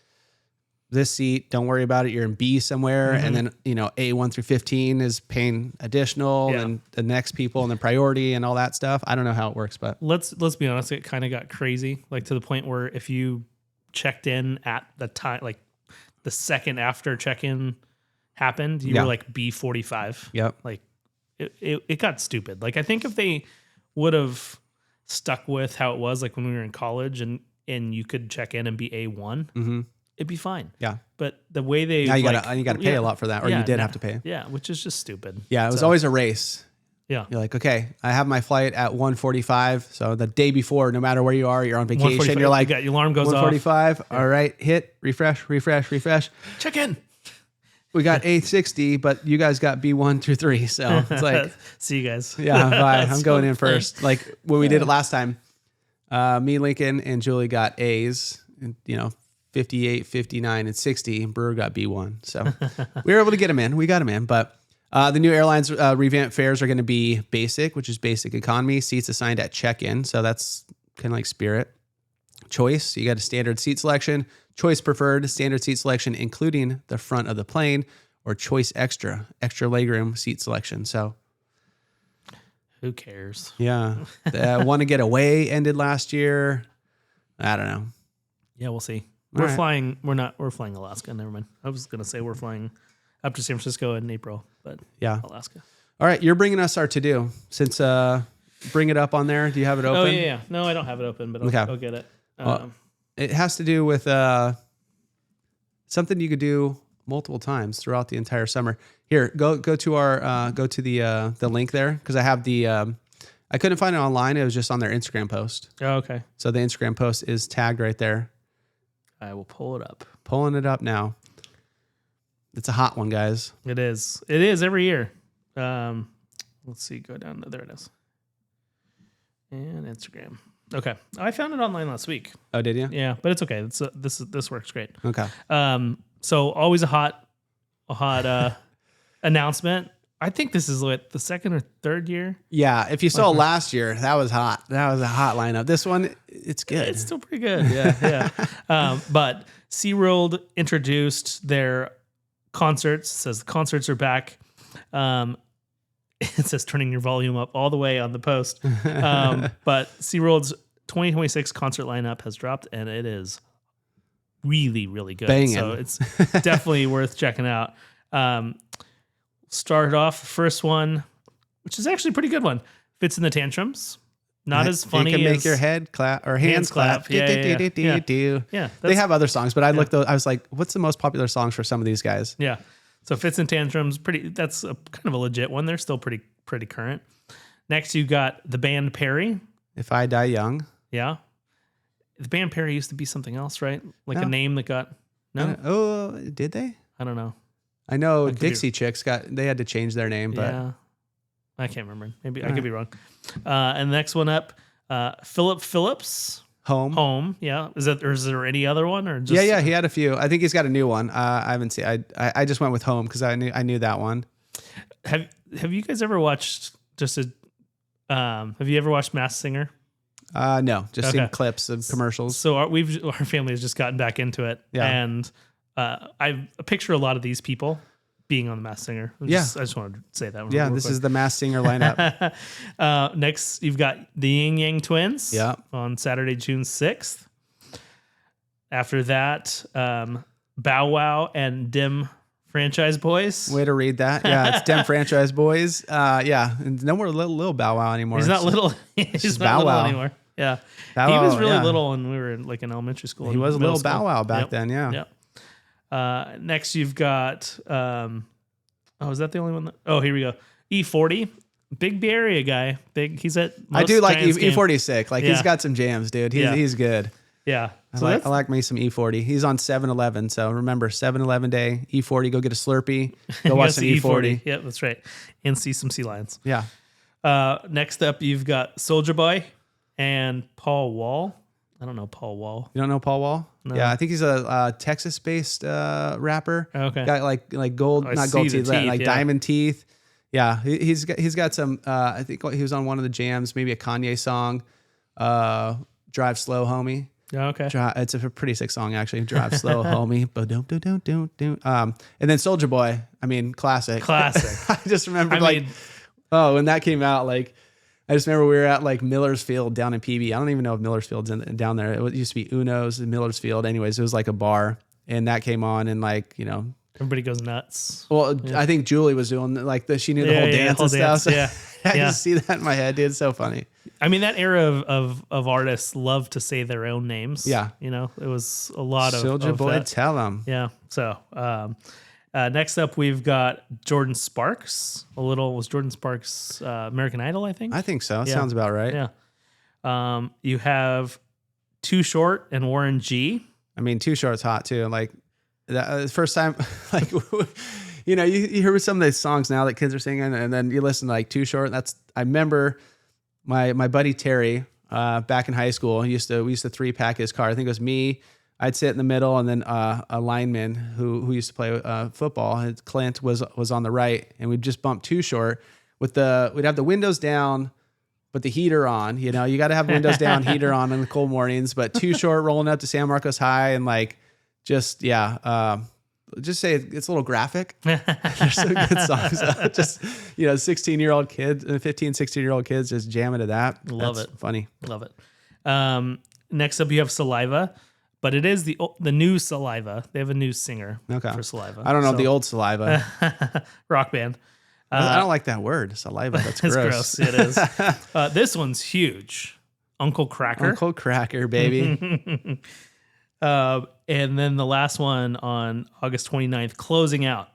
this seat, don't worry about it. You're in B somewhere. And then, A1 through 15 is paying additional and the next people and the priority and all that stuff. I don't know how it works, but let's be honest. It kind of got crazy, like to the point where if you checked in at the time, like the second after check-in happened, you were like B45. Yep. Like it got stupid. Like I think if they would have stuck with how it was like when we were in college and you could check in and be A1, it'd be fine. Yeah. But the way they now you gotta pay a lot for that, or you did have to pay. Yeah, which is just stupid. Yeah, it was always a race. Yeah. You're like, okay, I have my flight at 1:45. So the day before, no matter where you are, you're on vacation. You're like, your alarm goes 1:45. All right, hit, refresh. Check in. We got A60, but you guys got B1 through 3. So it's like, see you guys. Yeah, bye. I'm going in first. Like when we did it last time, me, Lincoln, and Julie got A's, and, 58, 59, and 60. And Brewer got B1. So we were able to get him in. We got him in. But the new airlines revamped fares are going to be basic, which is basic economy. Seats assigned at check-in. So that's kind of like Spirit. Choice, you got a standard seat selection. Choice preferred, standard seat selection, including the front of the plane, or choice extra legroom seat selection. So who cares? Yeah. Want to get away ended last year. I don't know. Yeah, we'll see. We're flying Alaska. Never mind. I was going to say we're flying up to San Francisco in April, but Alaska. All right. You're bringing us our to-do. Since, bring it up on there. Do you have it open? Oh, yeah. No, I don't have it open, but I'll get it. It has to do with something you could do multiple times throughout the entire summer. Here, go to our the link there, because I have the I couldn't find it online. It was just on their Instagram post. Oh, okay. So the Instagram post is tagged right there. I will pull it up. Pulling it up now. It's a hot one, guys. It is. It is every year. Let's see. Go down. There it is. And Instagram. Okay, I found it online last week. Oh, did you? Yeah, but it's okay. This works great. Okay. So always a hot announcement. I think this is the second or third year. Yeah, if you saw last year, that was hot. That was a hot lineup. This one, it's good. It's still pretty good. Yeah. But SeaWorld introduced their concerts. It says the concerts are back. It says turning your volume up all the way on the post. But SeaWorld's 2026 concert lineup has dropped, and it is really, really good. Banging. So it's definitely worth checking out. start off the first one, which is actually a pretty good one. Fits in the Tantrums. Not as funny. You can as make your head clap or hands clap. Yeah. They have other songs, but I looked. I was like, what's the most popular songs for some of these guys? Yeah. So Fits and Tantrums, that's a kind of a legit one. They're still pretty current. Next, you got the band Perry. If I Die Young. Yeah. The band Perry used to be something else, right? Like a name that got Did they? I don't know. I know Dixie Chicks they had to change their name, but yeah. I can't remember. Maybe I could be wrong. And the next one up, Philip Phillips. Home. Yeah. Is there any other one or just? Yeah. He had a few. I think he's got a new one. I haven't seen. I just went with Home because I knew that one. Have you guys ever watched have you ever watched Masked Singer? No, just seen clips of commercials. So our family has just gotten back into it. Yeah. And I picture a lot of these people being on the Masked Singer. I just wanted to say that one. Yeah, this is the Masked Singer lineup. Next, you've got the Yin Yang Twins. Yeah. On Saturday, June 6th. After that, Bow Wow and Dim Franchise Boys. Way to read that. Yeah, it's Dim Franchise Boys. And no more little Bow Wow anymore. He's not little. He's not little anymore. Yeah. He was really little when we were like in elementary school. He was a little Bow Wow back then. Yeah. Yep. Next, you've got, is that the only one? Here we go. E40, big Bay Area guy. He's at. I do like E40 sick. Like he's got some jams, dude. He's good. Yeah. I like me some E40. He's on 7-Eleven. So remember 7-Eleven day, E40, go get a Slurpee, go watch some E40. Yep, that's right. And see some sea lions. Yeah. Next up, you've got Soulja Boy and Paul Wall. I don't know Paul Wall. You don't know Paul Wall? No. Yeah, I think he's a Texas-based rapper. Okay. Got like gold, not gold teeth, like diamond teeth. Yeah, he's got some. I think he was on one of the jams, maybe a Kanye song. Drive Slow, Homie. Okay. It's a pretty sick song actually. Drive Slow, Homie. And then Soulja Boy. I mean, classic. I just remember when that came out, like. I just remember we were at like Millersfield down in PB. I don't even know if Millersfield's down there. It used to be Uno's in Millersfield. Anyways, it was like a bar, and that came on, and like everybody goes nuts. Well, I think Julie was doing like she knew the whole dance and stuff. So I just see that in my head, dude. It's so funny. I mean, that era of artists love to say their own names. Yeah, it was a lot of Soulja Boy. Tell them. Yeah. So. Next up, we've got Jordan Sparks. Was Jordan Sparks American Idol, I think? I think so. It sounds about right. Yeah. You have Too Short and Warren G. I mean, Too Short's hot too. Like the first time, like you hear some of these songs now that kids are singing, and then you listen to like Too Short. I remember my buddy Terry back in high school. We used to 3-pack his car. I think it was me. I'd sit in the middle, and then a lineman who used to play football, Clint, was on the right, and we'd just bump Too Short. We'd have the windows down, but the heater on. You got to have windows down, heater on in the cold mornings. But Too Short rolling up to San Marcos High, and like just say it's a little graphic. There's some good songs. Just 16-year-old kids, 15, 16-year-old kids just jamming to that. Love it. Funny. Love it. Next up, you have Saliva. But it is the new Saliva. They have a new singer for Saliva. I don't know the old Saliva. Rock band. I don't like that word, Saliva. That's gross. It's gross. It is. This one's huge. Uncle Cracker. Uncle Cracker, baby. And then the last one on August 29th, closing out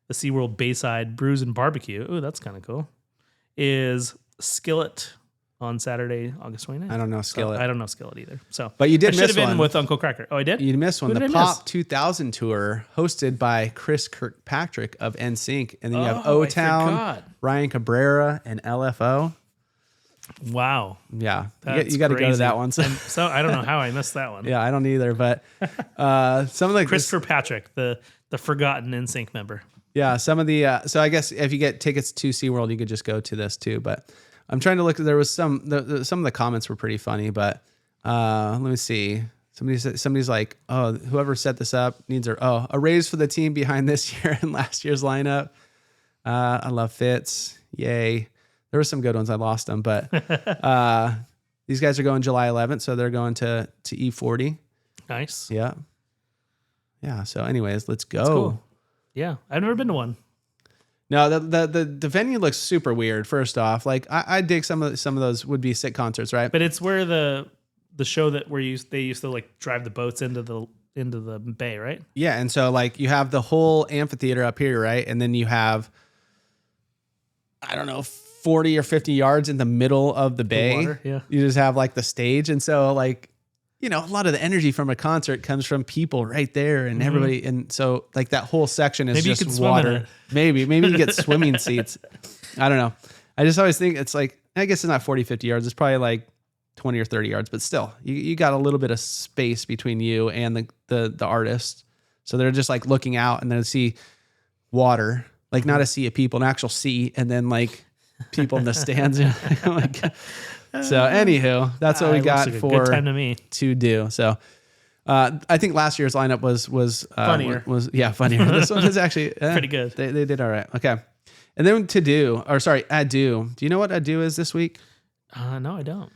the SeaWorld Bayside Brews and Barbecue. Ooh, that's kind of cool. Is Skillet. On Saturday, August 29th. I don't know Skillet. I don't know Skillet either. So, but you did miss one. Should have been with Uncle Cracker. Oh, I did? You missed one. The Pop 2000 tour hosted by Chris Kirkpatrick of NSYNC. And then you have O-Town, Ryan Cabrera, and LFO. Wow. Yeah. You got to go to that one. So I don't know how I missed that one. Yeah, I don't either. But some of the... Christopher Patrick, the forgotten NSYNC member. Yeah, some of the... so I guess if you get tickets to SeaWorld, you could just go to this too. But... I'm trying to look. There was some of the comments were pretty funny, but let me see. Somebody's like, oh, whoever set this up needs a raise for the team behind this year and last year's lineup. I love Fitz. Yay. There were some good ones. I lost them, but these guys are going July 11th, so they're going to E40. Nice. Yeah. Yeah. So anyways, let's go. That's cool. Yeah. I've never been to one. No, the venue looks super weird. First off, like I dig some of those would be sick concerts, right? But it's where the show that they used to like drive the boats into the bay, right? Yeah, and so like you have the whole amphitheater up here, right? And then you have, I don't know, 40 or 50 yards in the middle of the bay. Water, yeah. You just have like the stage, and so like, you know, a lot of the energy from a concert comes from people right there and everybody. And so like that whole section is Maybe just water. Maybe you get swimming seats. I don't know. I just always think it's like, I guess it's not 40, 50 yards. It's probably like 20 or 30 yards, but still you got a little bit of space between you and the artist. So they're just like looking out and then see water, like not a sea of people, an actual sea. And then like people in the stands. So anywho, that's what we got like a for good time to me. to do. So I think last year's lineup was Funnier. Funnier. This one is actually Pretty good. They did all right. Okay. And then Adieu. Do you know what Adieu is this week? No, I don't.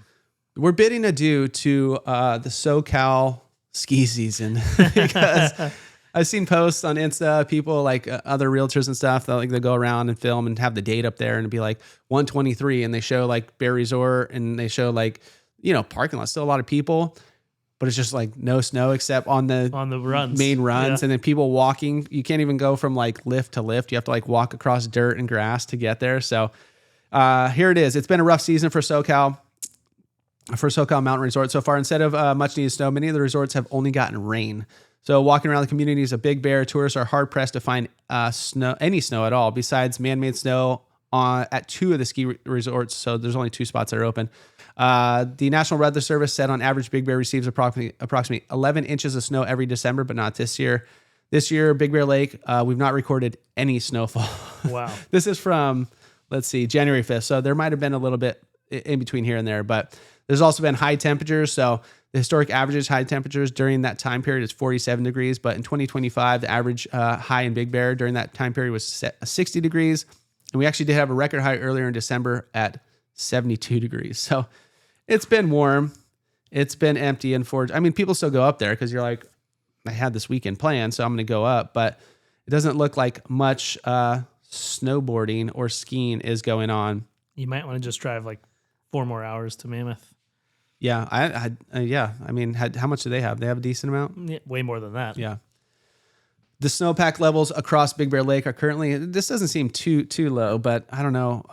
We're bidding adieu to the SoCal ski season because I've seen posts on Insta, people like other realtors and stuff that they'll go around and film and have the date up there and it'd be like 123 and they show like Bear Resort and they show like, you know, parking lot, still a lot of people, but it's just like no snow except on the runs, main runs. Yeah. And then people walking, you can't even go from like lift to lift. You have to like walk across dirt and grass to get there. So here it is. It's been a rough season for SoCal Mountain Resort so far. Instead of much needed snow, many of the resorts have only gotten rain. So walking around the communities of Big Bear, tourists are hard pressed to find any snow at all, besides man-made snow at two of the ski resorts. So there's only two spots that are open. The National Weather Service said on average, Big Bear receives approximately 11 inches of snow every December, but not this year. This year, Big Bear Lake, we've not recorded any snowfall. Wow. This is from, January 5th. So there might have been a little bit in between here and there, but there's also been high temperatures. So the historic averages high temperatures during that time period is 47 degrees. But in 2025, the average high in Big Bear during that time period was 60 degrees. And we actually did have a record high earlier in December at 72 degrees. So it's been warm. It's been empty. And people still go up there because you're like, I had this weekend planned, so I'm going to go up. But it doesn't look like much snowboarding or skiing is going on. You might want to just drive like 4 more hours to Mammoth. Yeah, how much do they have? They have a decent amount? Yeah, way more than that. Yeah. The snowpack levels across Big Bear Lake are currently, this doesn't seem too low, but I don't know.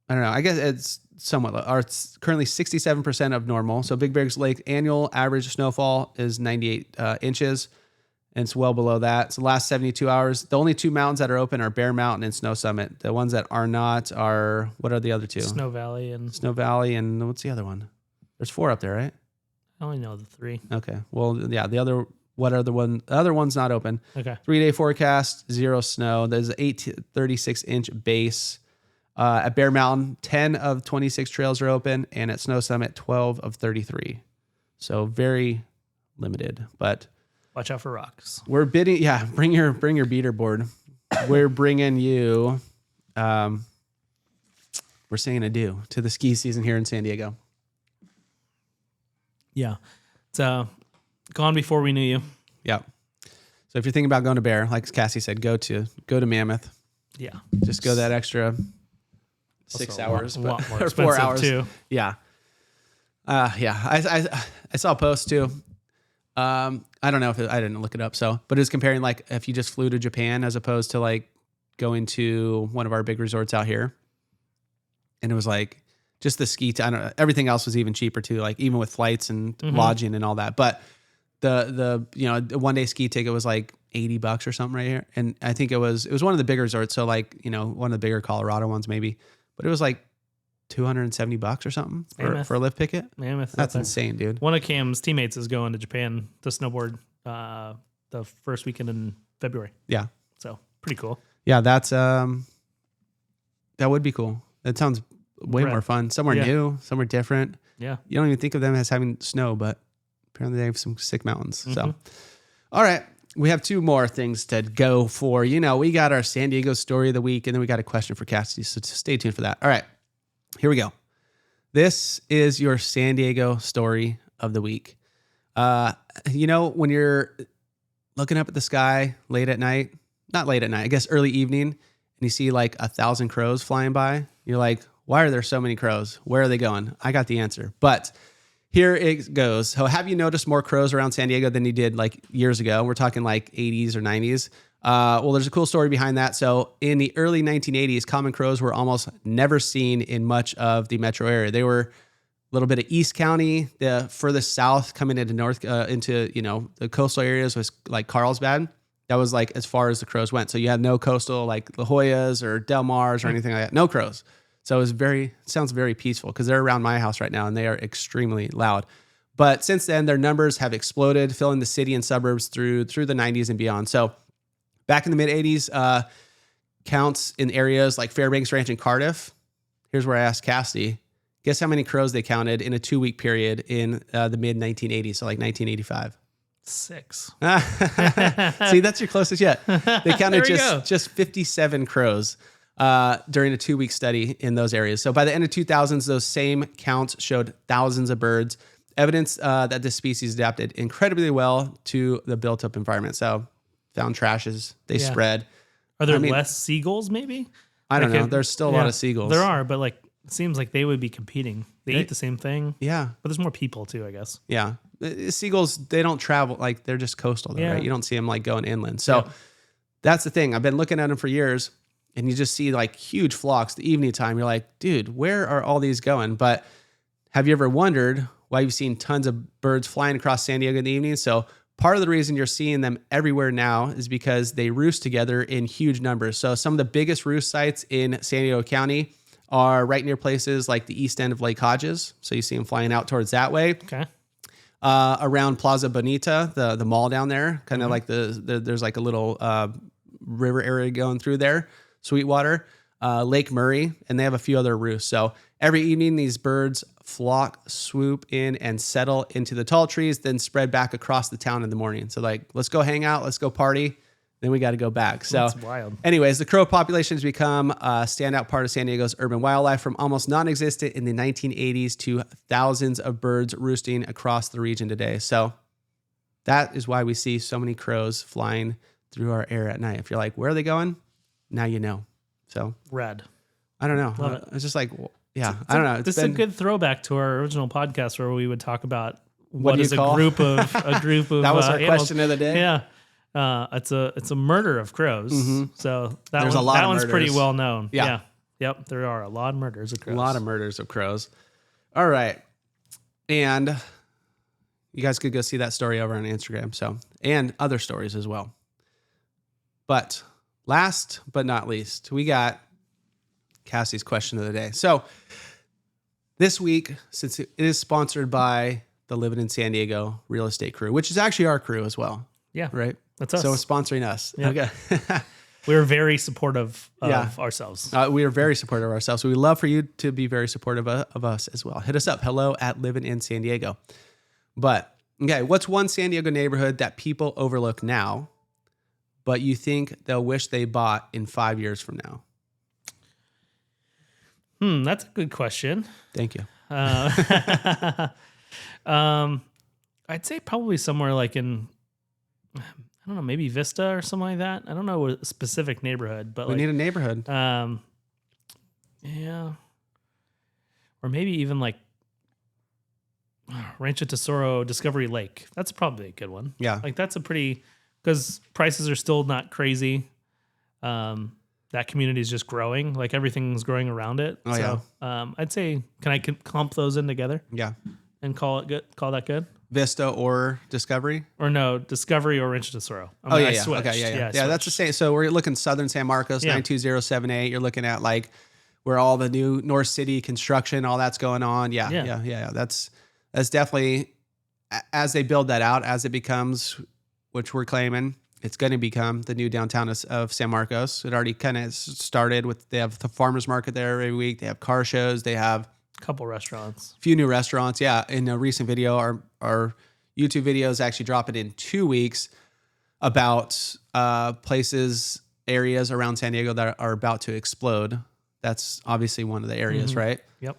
I guess it's somewhat low. It's currently 67% of normal. So Big Bear Lake annual average snowfall is 98 inches. And it's well below that. So the last 72 hours, the only two mountains that are open are Bear Mountain and Snow Summit. The ones that are not are, what are the other two? Snow Valley and what's the other one? There's 4 up there, right? I only know the 3. Okay. Well, yeah, the other one's not open. Okay. 3-day forecast, 0 snow. There's an 36-inch base. At Bear Mountain, 10 of 26 trails are open. And at Snow Summit, 12 of 33. So very limited, but watch out for rocks. we're bidding. Yeah. Bring your beater board. We're bringing you, we're saying adieu to the ski season here in San Diego. Yeah. It's gone before we knew you. Yeah. So if you're thinking about going to Bear, like Cassie said, go to Mammoth. Yeah. Just go that extra 6 Also hours, a lot more or 4 expensive hours too. Yeah. I saw a post too. I don't know if I didn't look it up. But it's comparing like if you just flew to Japan as opposed to like going to one of our big resorts out here. And it was like just the ski. I don't know. Everything else was even cheaper too. Like even with flights and lodging and all that. But the 1 day ski ticket was like $80 or something right here. And I think it was one of the bigger resorts. So like, one of the bigger Colorado ones maybe, but it was like $270 or something for a lift ticket. Mammoth. That's insane, dude. One of Cam's teammates is going to Japan to snowboard the first weekend in February. Yeah. So pretty cool. Yeah, that's that would be cool. That sounds way more fun. Somewhere new, somewhere different. Yeah. You don't even think of them as having snow, but apparently they have some sick mountains. So, all right. We have 2 more things to go for. We got our San Diego story of the week, and then we got a question for Cassidy. So stay tuned for that. All right. Here we go. This is your San Diego story of the week. When you're looking up at the sky late at night not late at night, I guess early evening, and you see like 1,000 crows flying by. You're like, why are there so many crows? Where are they going? I got the answer. But here it goes. So have you noticed more crows around San Diego than you did like years ago? We're talking like 80s or 90s. Well, there's a cool story behind that. So in the early 1980s, common crows were almost never seen in much of the metro area. They were a little bit of East County. The furthest south coming into the coastal areas was like Carlsbad. That was like as far as the crows went. So you had no coastal like La Jolla's or Del Mar's or anything like that. No crows. So it sounds very peaceful because they're around my house right now and they are extremely loud. But since then, their numbers have exploded, filling the city and suburbs through the 90s and beyond. So back in the mid 80s, counts in areas like Fairbanks Ranch and Cardiff. Here's where I asked Cassidy, guess how many crows they counted in a 2-week period in the mid 1980s, so like 1985. 6. See, that's your closest yet. They counted just 57 crows during a 2-week study in those areas. So by the end of 2000s, those same counts showed thousands of birds, evidence that this species adapted incredibly well to the built-up environment. So found trashes, they spread. Are there less seagulls maybe? I don't know. There's still a lot of seagulls. There are, but like it seems like they would be competing. They eat the same thing. Yeah. But there's more people too, I guess. Yeah. Seagulls, they don't travel, like they're just coastal though, right? You don't see them like going inland. So that's the thing. I've been looking at them for years and you just see like huge flocks the evening time. You're like, dude, where are all these going? But have you ever wondered why you've seen tons of birds flying across San Diego in the evening? So part of the reason you're seeing them everywhere now is because they roost together in huge numbers. So some of the biggest roost sites in San Diego County are right near places like the east end of Lake Hodges. So you see them flying out towards that way. Okay. Around Plaza Bonita, the mall down there, kind of like there's like a little river area going through there, Sweetwater, Lake Murray, and they have a few other roosts. So every evening, these birds flock, swoop in, and settle into the tall trees, then spread back across the town in the morning. So like, let's go hang out, let's go party. Then we got to go back. So that's wild. Anyways, the crow population has become a standout part of San Diego's urban wildlife, from almost non-existent in the 1980s to thousands of birds roosting across the region today. So that is why we see so many crows flying through our air at night. If you're like, where are they going? Now you know. So Rad. I don't know. Love it. It's just like, I don't know. This is a good throwback to our original podcast where we would talk about what is a group of that was our question of the day. Yeah. It's a murder of crows. Mm-hmm. So that one's pretty well known. Yeah. Yep. There are a lot of murders of crows. A lot of murders of crows. All right. And you guys could go see that story over on Instagram. So, and other stories as well. But last but not least, we got Cassie's question of the day. So this week, since it is sponsored by the Living in San Diego real estate crew, which is actually our crew as well. Yeah. Right. That's us. So it's sponsoring us. Yeah. Okay. We're very supportive of ourselves. We are very supportive of ourselves. So we love for you to be very supportive of us as well. Hit us up. hello@livingin.san-diego. But okay, what's one San Diego neighborhood that people overlook now, but you think they'll wish they bought in 5 years from now? That's a good question. Thank you. I'd say probably somewhere like in, I don't know, maybe Vista or something like that. I don't know a specific neighborhood, but we need a neighborhood. Yeah. Or maybe even like Rancho Tesoro, Discovery Lake. That's probably a good one. Yeah. Like that's a pretty, because prices are still not crazy. That community is just growing. Like everything's growing around it. Oh, so, I'd say, can I clump those in together? Yeah. And call that good? Vista or Discovery? Or no, Discovery or Rancho Tesoro. I switched. Okay, yeah, that's the same. So we're looking Southern San Marcos, 92078. You're looking at like where all the new North City construction, all that's going on. Yeah. That's definitely, as they build that out, as it becomes, which we're claiming, it's going to become the new downtown of San Marcos. It already kind of started with, they have the farmers market there every week. They have car shows. They have a couple restaurants, a few new restaurants. Yeah. In a recent video, our YouTube video is actually dropping in 2 weeks about places, areas around San Diego that are about to explode. That's obviously one of the areas, right? Yep.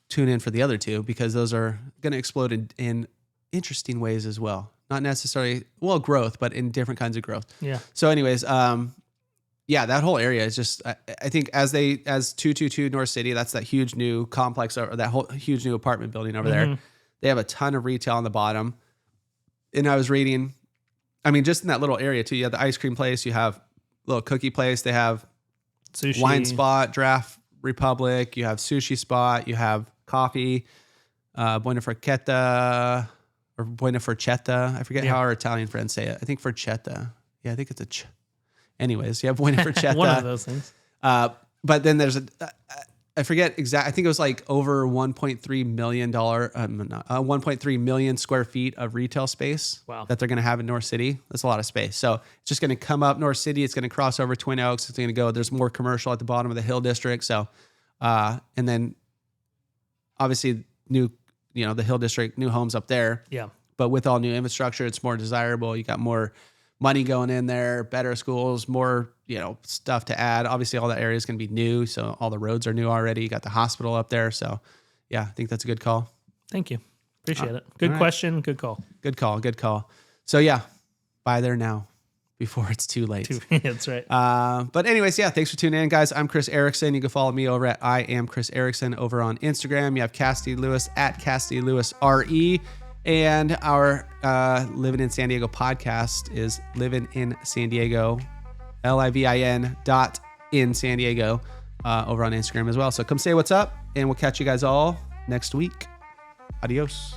Tune in for the other two because those are going to explode in interesting ways as well. not necessarily, well, growth, but in different kinds of growth. Yeah. So anyways, yeah, that whole area is just, I think as 222 North City, that's that huge new complex, or that whole huge new apartment building over there. They have a ton of retail on the bottom. And I was reading, I mean, just in that little area too, you have the ice cream place, you have a little cookie place, they have Sushi. wine spot, Draft Republic, you have sushi spot, you have coffee, Buena Forchetta, or Buena Forchetta. I forget how our Italian friends say it. I think Forchetta. Yeah, I think it's a anyways, you have Buena Forchetta. One of those things. But then there's I forget exact. I think it was like over $1.3 million, 1.3 million square feet of retail space. Wow. That they're going to have in North City. That's a lot of space. So it's just going to come up North City. It's going to cross over Twin Oaks. It's going to go. There's more commercial at the bottom of the Hill District. So, and then obviously the Hill District, new homes up there. Yeah. But with all new infrastructure, it's more desirable. You got more money going in there, better schools, more, stuff to add. Obviously all that area is going to be new. So all the roads are new already. You got the hospital up there. So yeah, I think that's a good call. Thank you. Appreciate it. Good question. Good call. Good call. So yeah, buy there now before it's too late. That's right. But anyways, yeah, thanks for tuning in, guys. I'm Chris Erickson. You can follow me over at I am Chris Erickson over on Instagram. You have Cassidy Lewis at Cassidy Lewis RE. And our Living in San Diego podcast is Living in San Diego, LIVIN .in San Diego over on Instagram as well. So come say what's up, and we'll catch you guys all next week. Adios.